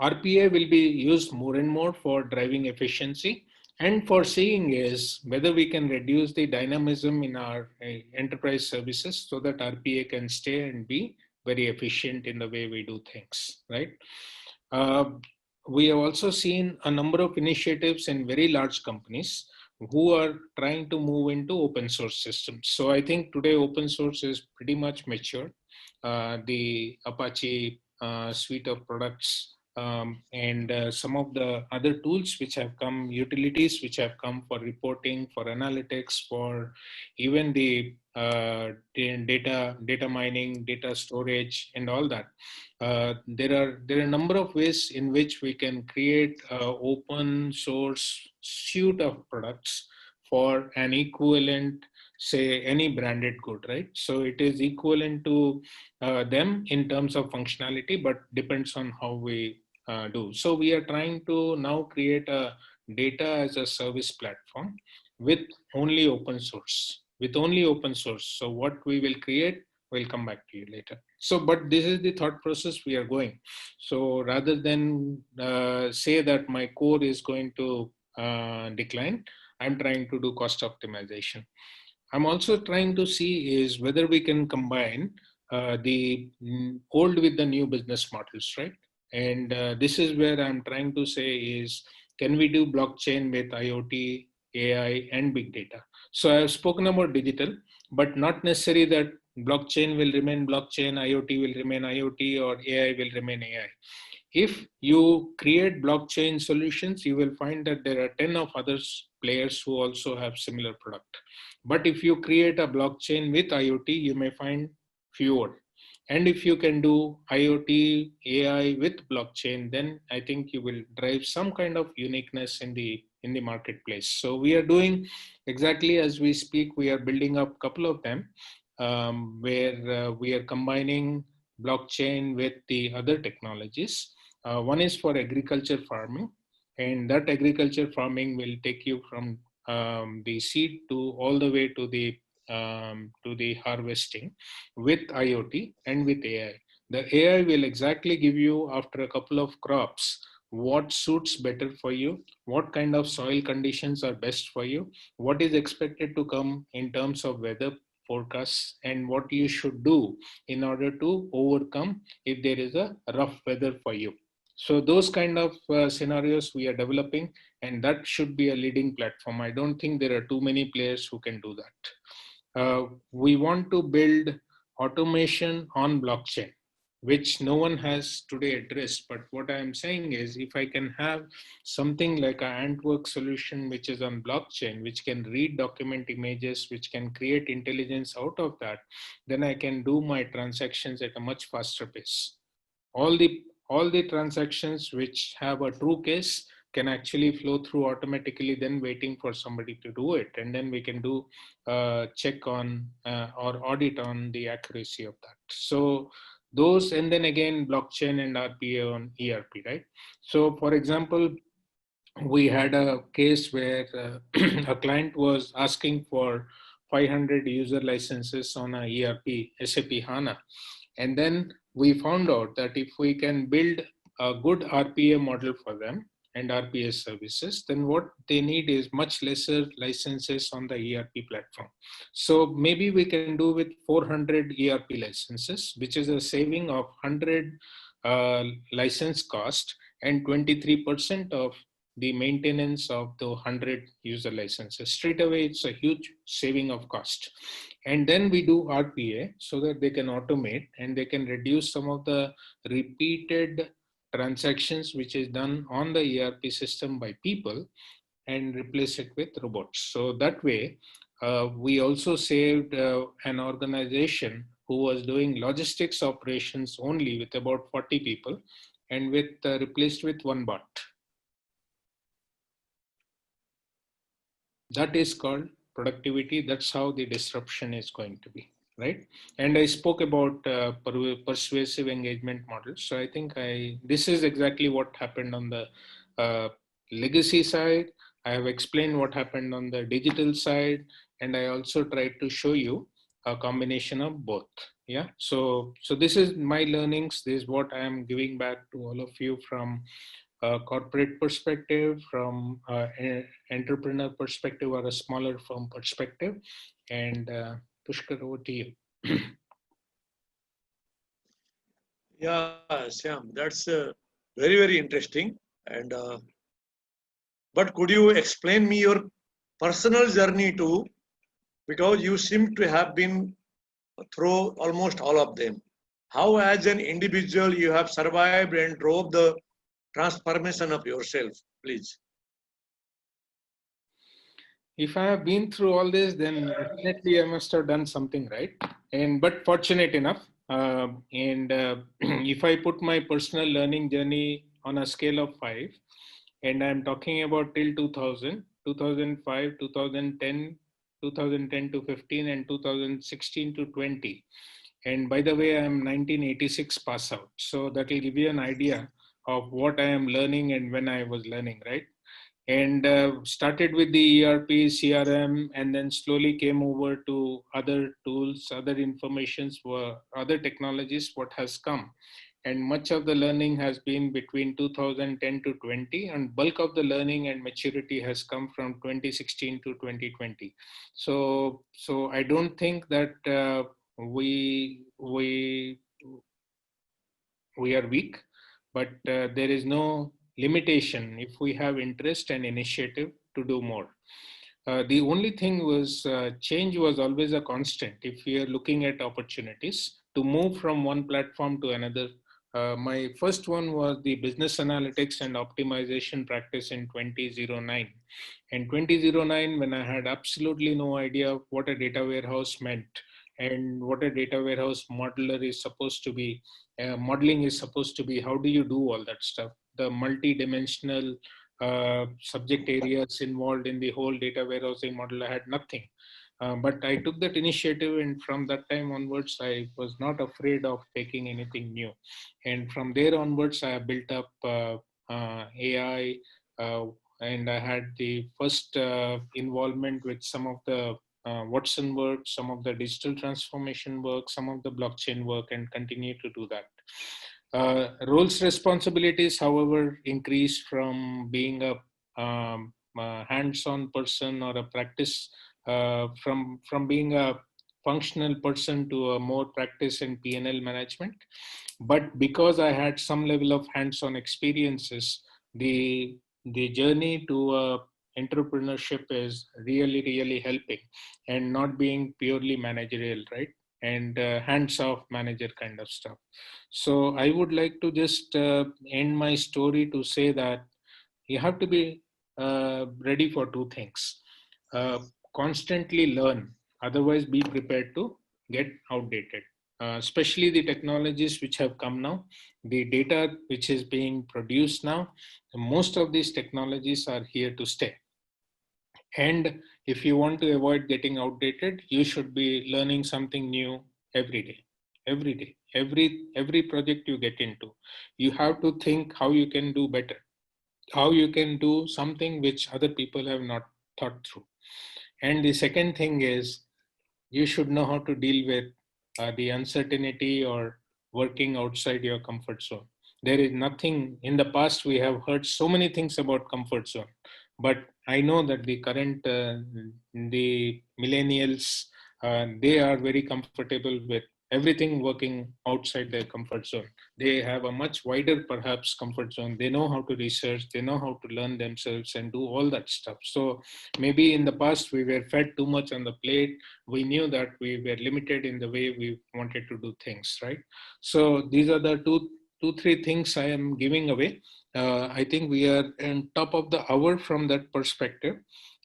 RPA will be used more and more for driving efficiency and for seeing is whether we can reduce the dynamism in our enterprise services so that RPA can stay and be very efficient in the way we do things, right? Uh, we have also seen a number of initiatives in very large companies who are trying to move into open source systems. So I think today open source is pretty much mature. The Apache suite of products and some of the other tools which have come, utilities which have come for reporting, for analytics, for even the data mining, data storage, and all that. There are a number of ways in which we can create an open source suite of products for an equivalent, say any branded good, right? So it is equivalent to them in terms of functionality, but depends on how we do. So we are trying to now create a data as a service platform with only open source, with only open source. So what we will create, we'll come back to you later. So, but this is the thought process we are going. So rather than say that my core is going to decline, I'm trying to do cost optimization. I'm also trying to see is whether we can combine the old with the new business models, right? And this is where I'm trying to say is, can we do blockchain with IoT, AI, and big data? So I've spoken about digital, but not necessarily that blockchain will remain blockchain, IoT will remain IoT, or AI will remain AI. If you create blockchain solutions, you will find that there are 10 of other players who also have similar product. But if you create a blockchain with IoT, you may find fewer. And if you can do IoT, AI with blockchain, then I think you will drive some kind of uniqueness in the marketplace. So we are doing exactly as we speak. We are building up a couple of them where we are combining blockchain with the other technologies. One is for agriculture farming, and that agriculture farming will take you from the seed to all the way to the harvesting with IoT and with AI. The AI will exactly give you after a couple of crops what suits better for you, what kind of soil conditions are best for you, what is expected to come in terms of weather forecasts, and what you should do in order to overcome if there is a rough weather for you. So those kind of scenarios we are developing, and that should be a leading platform. I don't think there are too many players who can do that. We want to build automation on blockchain, which no one has today addressed. But what I am saying is, if I can have something like an Antwork solution, which is on blockchain, which can read document images, which can create intelligence out of that, then I can do my transactions at a much faster pace. All the transactions which have a true case can actually flow through automatically, then waiting for somebody to do it, and then we can do check on or audit on the accuracy of that. So those, and then again blockchain and RPA on ERP, right? So for example, we had a case where a client was asking for 500 user licenses on a ERP, SAP HANA. And then we found out that if we can build a good RPA model for them and RPA services, then what they need is much lesser licenses on the ERP platform. So maybe we can do with 400 ERP licenses, which is a saving of 100 license cost and 23% of the maintenance of the 100 user licenses. Straight away, it's a huge saving of cost. And then we do RPA so that they can automate and they can reduce some of the repeated transactions which is done on the ERP system by people and replace it with robots. So that way, we also saved an organization who was doing logistics operations only with about 40 people and with replaced with one bot. That is called productivity. That's how the disruption is going to be, right? And I spoke about persuasive engagement models. So I think this is exactly what happened on the legacy side. I have explained what happened on the digital side, and I also tried to show you a combination of both. Yeah. So this is my learnings. This is what I am giving back to all of you from a corporate perspective, from an entrepreneur perspective, or a smaller firm perspective. And Pushkar, over to you. Yeah, Sam, that's very, very interesting. And but could you explain me your personal journey too? Because you seem to have been through almost all of them. How, as an individual, you have survived and drove the transformation of yourself, please. If I have been through all this, then definitely I must have done something right. And but fortunate enough, if I put my personal learning journey on a scale of 5, and I'm talking about till 2000, 2005, 2010, 2010 to 15, and 2016 to 20. And by the way, I'm 1986 pass out. So that will give you an idea of what I am learning and when I was learning, right? And started with the ERP, CRM, and then slowly came over to other tools, other informations, other technologies, what has come. And much of the learning has been between 2010 to 20, and bulk of the learning and maturity has come from 2016 to 2020. So I don't think that we are weak, but there is no limitation if we have interest and initiative to do more. The only thing was change was always a constant. If we are looking at opportunities to move from one platform to another, my first one was the business analytics and optimization practice in 2009. In 2009, when I had absolutely no idea what a data warehouse meant and what a data warehouse modeler is supposed to be, modeling is supposed to be, how do you do all that stuff? The multi-dimensional subject areas involved in the whole data warehousing model, I had nothing. But I took that initiative, and from that time onwards, I was not afraid of taking anything new. And from there onwards, I built up AI, and I had the first involvement with some of the Watson work, some of the digital transformation work, some of the blockchain work, and continue to do that. Roles responsibilities, however, increased from being a hands-on person or a practice, from being a functional person to a more practice in P&L management. But because I had some level of hands-on experiences, the journey to entrepreneurship is really helping, and not being purely managerial, right? And hands-off manager kind of stuff. So I would like to just end my story to say that you have to be ready for two things. Constantly learn, otherwise be prepared to get outdated. Especially the technologies which have come now, the data which is being produced now, most of these technologies are here to stay. And if you want to avoid getting outdated, you should be learning something new every day, every day, every project you get into. You have to think how you can do better, how you can do something which other people have not thought through. And the second thing is, you should know how to deal with the uncertainty or working outside your comfort zone. There is nothing, in the past we have heard so many things about comfort zone, but I know that the current the millennials, they are very comfortable with everything working outside their comfort zone. They have a much wider perhaps comfort zone. They know how to research, they know how to learn themselves and do all that stuff. So maybe in the past we were fed too much on the plate. We knew that we were limited in the way we wanted to do things, right? So these are the two three things I am giving away. I think we are on top of the hour from that perspective,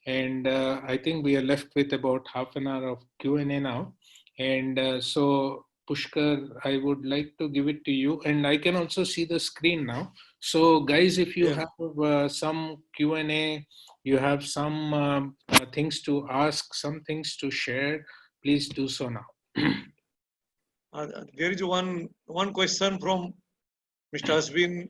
and I think we are left with about half an hour of Q&A now. And so Pushkar, I would like to give it to you, and I can also see the screen now. So guys, if you Yeah. have some Q&A, you have some things to ask, some things to share, please do so now. There is one question from Mr.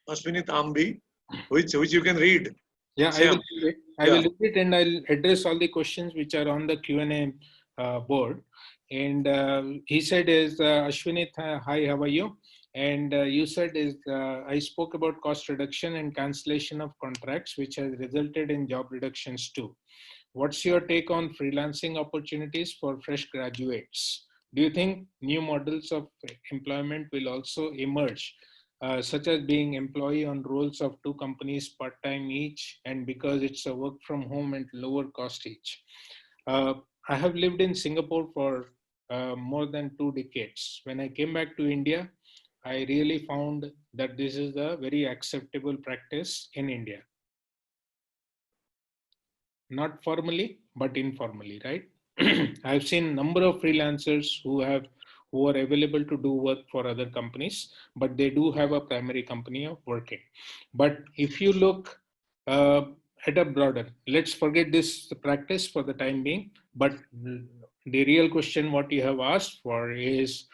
Ashwinit Ambi, which you can read. Yeah, I will Sam. read it. I will Yeah. read it and I'll address all the questions which are on the Q&A board. And he said is, Ashwinit, hi, how are you? And you said is, I spoke about cost reduction and cancellation of contracts, which has resulted in job reductions too. What's your take on freelancing opportunities for fresh graduates? Do you think new models of employment will also emerge, such as being employee on roles of two companies part-time each, and because it's a work from home and lower cost each? Uh, I have lived in Singapore for more than 2 decades. When I came back to India, I really found that this is a very acceptable practice in India. Not formally, but informally, right? I've seen number of freelancers who are available to do work for other companies, but they do have a primary company of working. But if you look uh, at a broader, let's forget this practice for the time being. But the real question, what you have asked for, is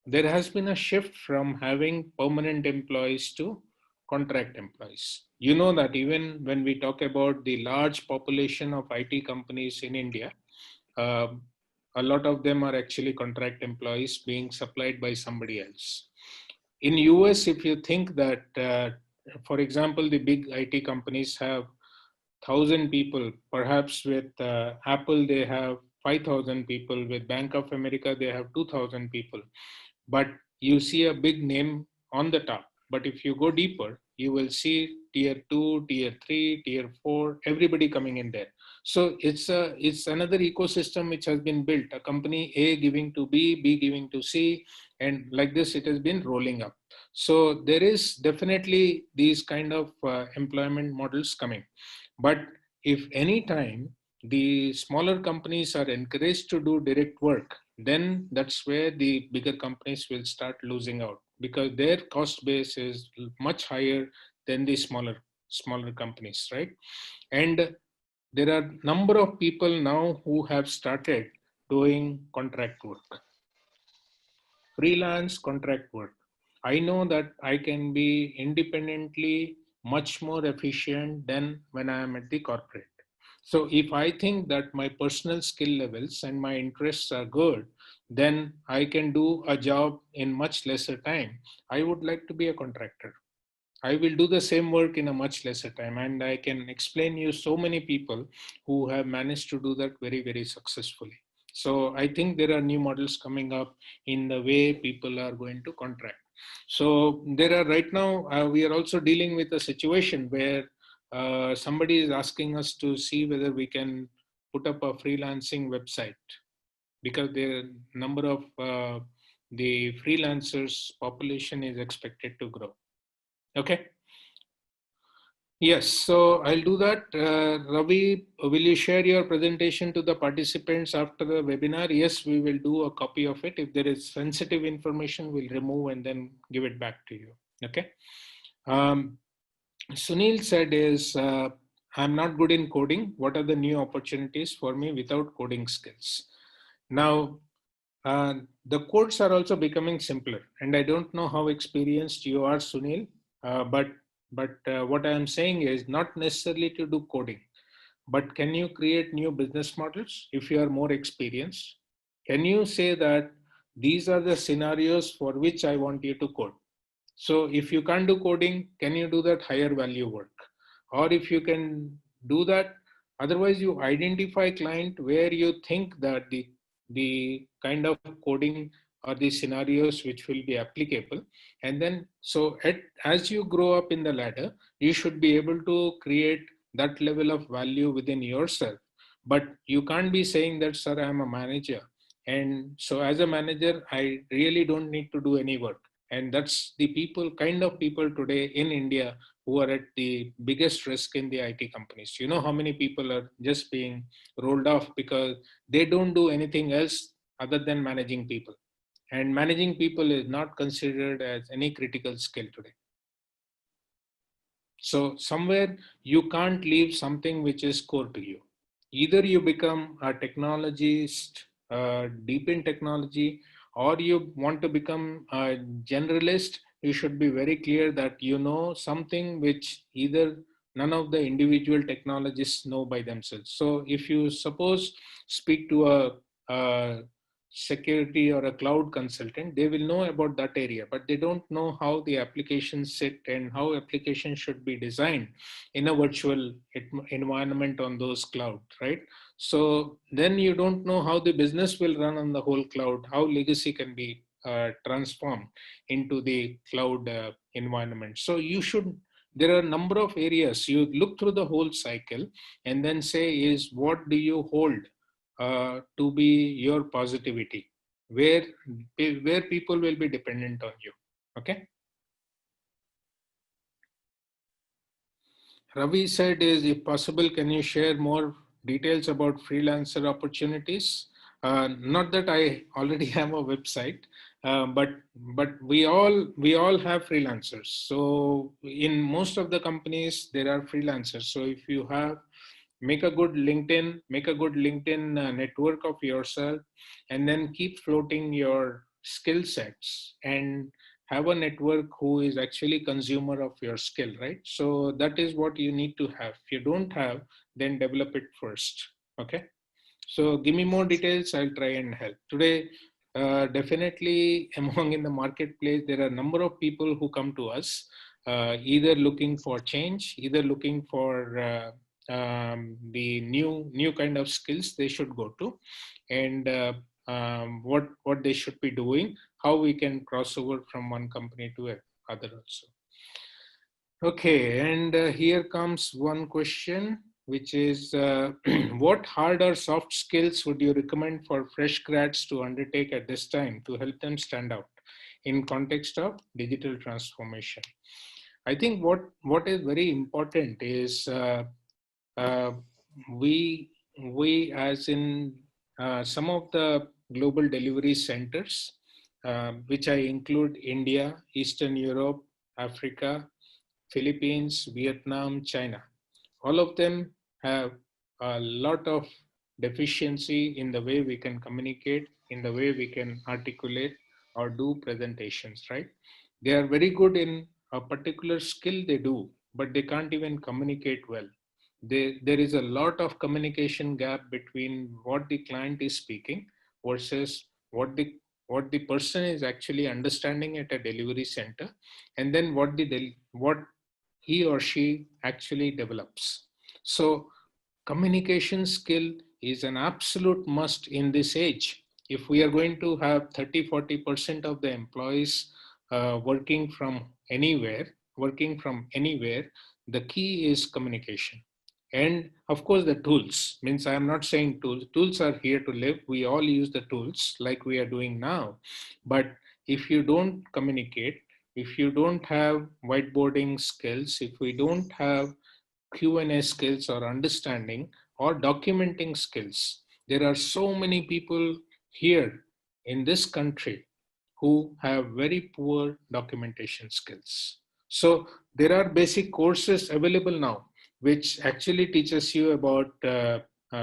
there has been a shift from having permanent employees to contract employees. You know that even when we talk about the large population of IT companies in India, um, a lot of them are actually contract employees being supplied by somebody else. In US, if you think that, for example, the big IT companies have 1,000 people, perhaps with Apple, they have 5,000 people, with Bank of America, they have 2,000 people, but you see a big name on the top. But if you go deeper, you will see tier 2, tier 3, tier 4, everybody coming in there. So it's another ecosystem which has been built, a company A giving to B, B giving to C, and like this it has been rolling up. So there is definitely these kind of employment models coming. But if any time the smaller companies are encouraged to do direct work, then that's where the bigger companies will start losing out, because their cost base is much higher than the smaller companies, right? And there are number of people now who have started doing contract work, freelance contract work. I know that I can be independently much more efficient than when I am at the corporate. So if I think that my personal skill levels and my interests are good, then I can do a job in much lesser time. I would like to be a contractor. I will do the same work in a much lesser time. And I can explain you so many people who have managed to do that very, very successfully. So I think there are new models coming up in the way people are going to contract. So there are right now, we are also dealing with a situation where somebody is asking us to see whether we can put up a freelancing website, because the number of the freelancers population is expected to grow. Okay. Yes, so I'll do that. Ravi, will you share your presentation to the participants after the webinar? Yes, we will do a copy of it. If there is sensitive information, we'll remove and then give it back to you. Okay. Um, Sunil said is, I'm not good in coding. What are the new opportunities for me without coding skills? Now, The codes are also becoming simpler, and I don't know how experienced you are, Sunil, but what I am saying is not necessarily to do coding, but can you create new business models if you are more experienced? Can you say that these are the scenarios for which I want you to code? So if you can't do coding, can you do that higher value work? Or if you can do that, otherwise you identify client where you think that the kind of coding or the scenarios which will be applicable. And then so as you grow up in the ladder, you should be able to create that level of value within yourself. But you can't be saying that, sir, I'm a manager. And so as a manager, I really don't need to do any work. And that's the kind of people today in India who are at the biggest risk in the IT companies. You know how many people are just being rolled off because they don't do anything else other than managing people. And managing people is not considered as any critical skill today. So somewhere you can't leave something which is core to you. Either you become a technologist, deep in technology, or you want to become a generalist. You should be very clear that you know something which either none of the individual technologists know by themselves. So if you suppose speak to a security or a cloud consultant, they will know about that area, but they don't know how the applications sit and how applications should be designed in a virtual environment on those cloud, right? So then you don't know how the business will run on the whole cloud, how legacy can be transformed into the cloud environment. So you should, there are a number of areas you look through the whole cycle and then say is what do you hold to be your positivity, where people will be dependent on you. Okay. Ravi said is, if possible, can you share more details about freelancer opportunities? Not that I already have a website, but we all have freelancers. So in most of the companies there are freelancers. So if you have, make a good LinkedIn network of yourself, and then keep floating your skill sets and have a network who is actually consumer of your skill, right? So that is what you need to have. If you don't have, then develop it first. Okay. So give me more details. I'll try and help today. Definitely among in the marketplace, there are a number of people who come to us, either looking for change, either looking for the new kind of skills they should go to, and what they should be doing, how we can cross over from one company to another also. Okay, and here comes one question, which is what hard or soft skills would you recommend for fresh grads to undertake at this time to help them stand out in context of digital transformation? I think what is very important is uh, we as in some of the global delivery centers, which I include India, Eastern Europe, Africa, Philippines, Vietnam, China. All of them have a lot of deficiency in the way we can communicate, in the way we can articulate or do presentations, right? They are very good in a particular skill they do, but they can't even communicate well. There is a lot of communication gap between what the client is speaking versus what the person is actually understanding at a delivery center, and then what he or she actually develops. So communication skill is an absolute must in this age. If we are going to have 30-40% of the employees working from anywhere, the key is communication. And of course the tools, means I am not saying tools are here to live. We all use the tools like we are doing now. But if you don't communicate, if you don't have whiteboarding skills, if we don't have Q&A skills or understanding or documenting skills, there are so many people here in this country who have very poor documentation skills. So there are basic courses available now which actually teaches you about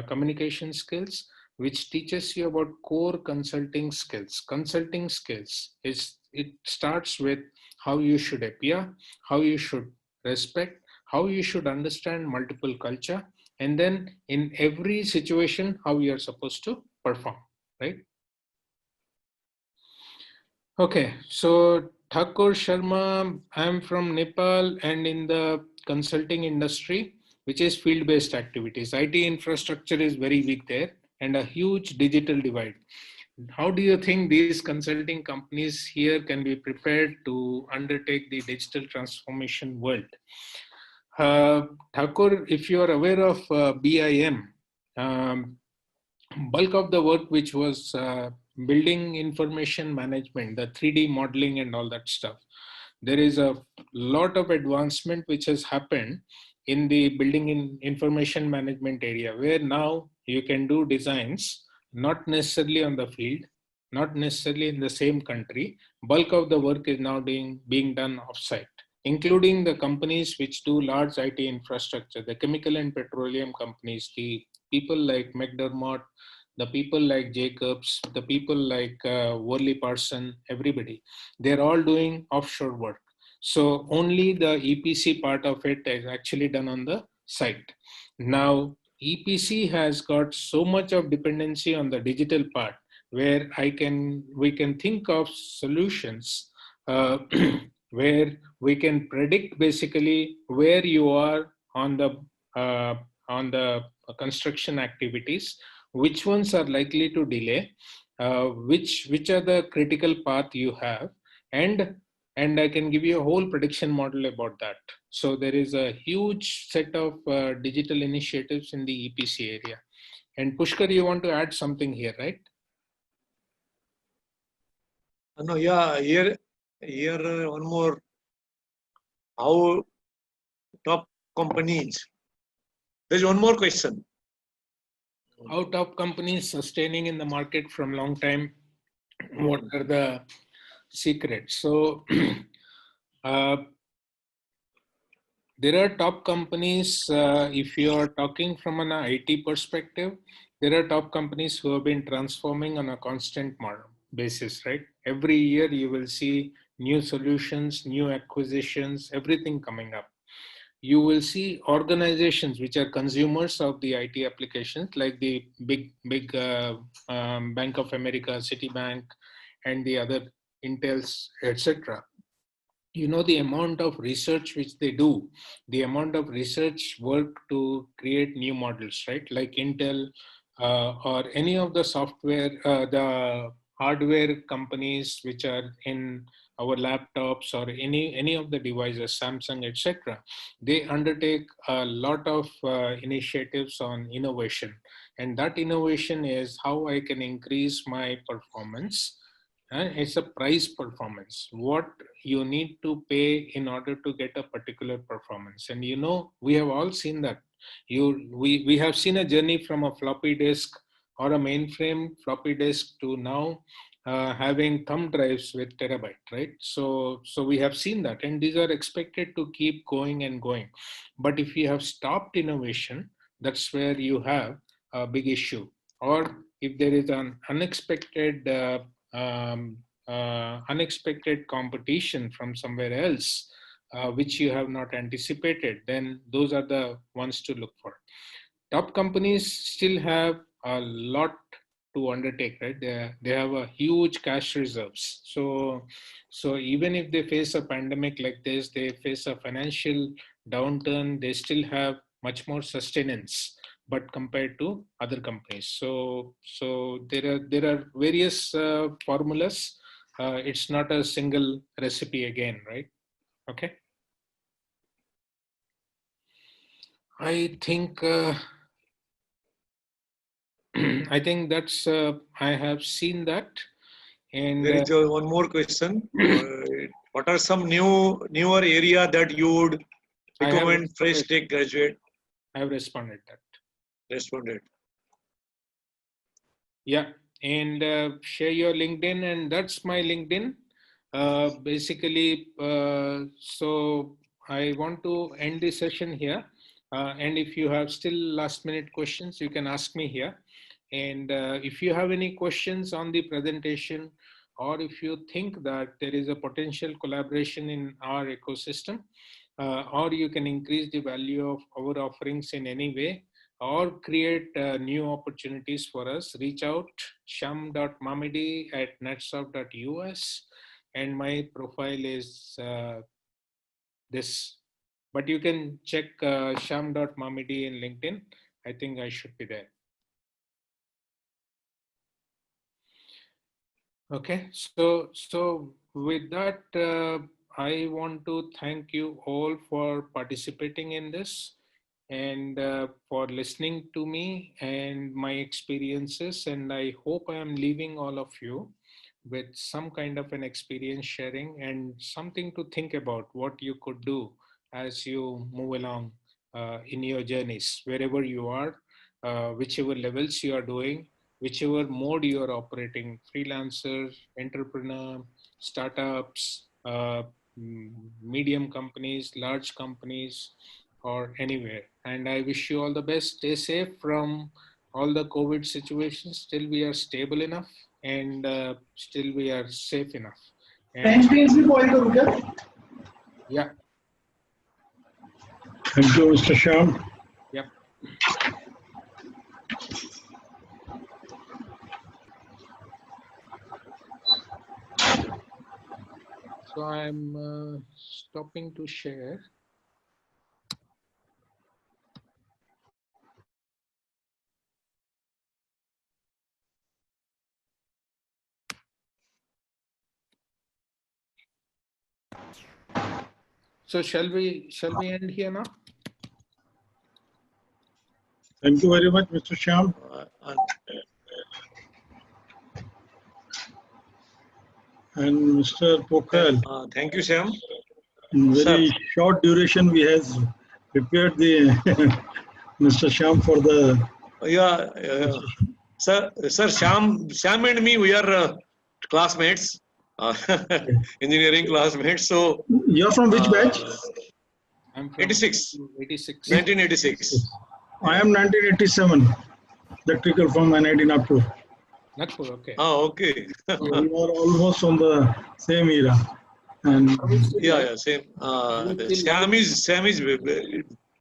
communication skills, which teaches you about core consulting skills. Consulting skills it starts with how you should appear, how you should respect, how you should understand multiple culture, and then in every situation, how you are supposed to perform, right? Okay, so Thakur Sharma, I'm from Nepal and in the consulting industry, which is field-based activities. IT infrastructure is very weak there and a huge digital divide. How do you think these consulting companies here can be prepared to undertake the digital transformation world? Thakur, if you are aware of BIM, um, bulk of the work which was building information management, the 3D modeling and all that stuff, there is a lot of advancement which has happened in the building in information management area, where now you can do designs not necessarily on the field, not necessarily in the same country. Bulk of the work is now being done offsite, including the companies which do large IT infrastructure, the chemical and petroleum companies, the people like McDermott, the people like Jacobs, the people like Worley Parson, everybody, they're all doing offshore work. So only the EPC part of it is actually done on the site. Now, EPC has got so much of dependency on the digital part where we can think of solutions where we can predict basically where you are uh, on the construction activities, which ones are likely to delay, which are the critical path you have, and I can give you a whole prediction model about that. So there is a huge set of digital initiatives in the EPC area. And Pushkar, you want to add something here, right? No, yeah, one more. How top companies. There's one more question. How top companies sustaining in the market from long time? What are the secrets? So there are top companies. If you are talking from an IT perspective, there are top companies who have been transforming on a constant basis, right? Every year you will see new solutions, new acquisitions, everything coming up. You will see organizations which are consumers of the IT applications, like the big Bank of America, Citibank, and the other Intels, etc. You know, the amount of research which they do, the amount of research work to create new models, right? Like Intel or any of the software, the hardware companies which are in our laptops or any of the devices, Samsung, etc. They undertake a lot of initiatives on innovation, and that innovation is how I can increase my performance. And it's a price performance, what you need to pay in order to get a particular performance. And you know, we have all seen that. We have seen a journey from a floppy disk or a mainframe floppy disk to now having thumb drives with terabyte, right? So we have seen that, and these are expected to keep going and going. But if you have stopped innovation, that's where you have a big issue. Or if there is an unexpected unexpected competition from somewhere else, which you have not anticipated, then those are the ones to look for. Top companies still have a lot to undertake, right? They have a huge cash reserves. So even if they face a pandemic like this, they face a financial downturn, they still have much more sustenance, but compared to other companies. So there are various formulas. It's not a single recipe again, right? Okay. I think I think that's I have seen that. And There is one more question. What are some newer area that you would I have recommend fresh responded. tech graduate? I have responded that. Responded. Yeah, and share your LinkedIn, and that's my LinkedIn. Basically, so I want to end this session here. And if you have still last minute questions, you can ask me here. And if you have any questions on the presentation, or if you think that there is a potential collaboration in our ecosystem, or you can increase the value of our offerings in any way, or create new opportunities for us, reach out sham.mamidi@netsoft.us, and my profile is this. But you can check sham.mamidi in LinkedIn. I think I should be there. Okay, so with that, I want to thank you all for participating in this, and for listening to me and my experiences. And I hope I am leaving all of you with some kind of an experience sharing and something to think about what you could do as you move along in your journeys, wherever you are, whichever levels you are doing, whichever mode you are operating, freelancer, entrepreneur, startups, medium companies, large companies, or anywhere. And I wish you all the best. Stay safe from all the COVID situations. Still, we are stable enough, and still we are safe enough. And yeah. Thank you, Mr. Shyam. Yep. So I'm stopping to share. So shall we end here now? Thank you very much, Mr. Shyam. And Mr. Pokhral. Thank you, Sam. In very short duration, we have prepared the Mr. Shyam for the. Sir, Sham and me, we are classmates, engineering classmates. So you're from which batch? I'm from 86. 1986. I am 1987. Electrical from NIT Nagpur. Nagpur, okay. Oh, okay. We are almost on the same era. And yeah, same. Sam is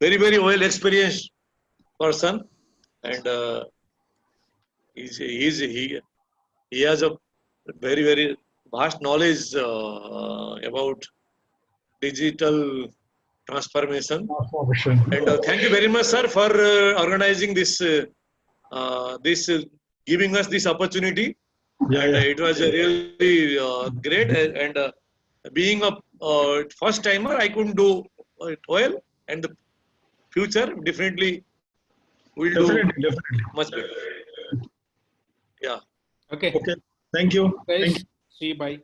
very, very well experienced person, and he has a very, very vast knowledge about digital transformation. And thank you very much, sir, for organizing this, giving us this opportunity. And it was really great. And being a first timer, I couldn't do it well. And the future definitely will do much better. Yeah. Okay. Okay. Thank you. Guys, Thank you. see you. Bye.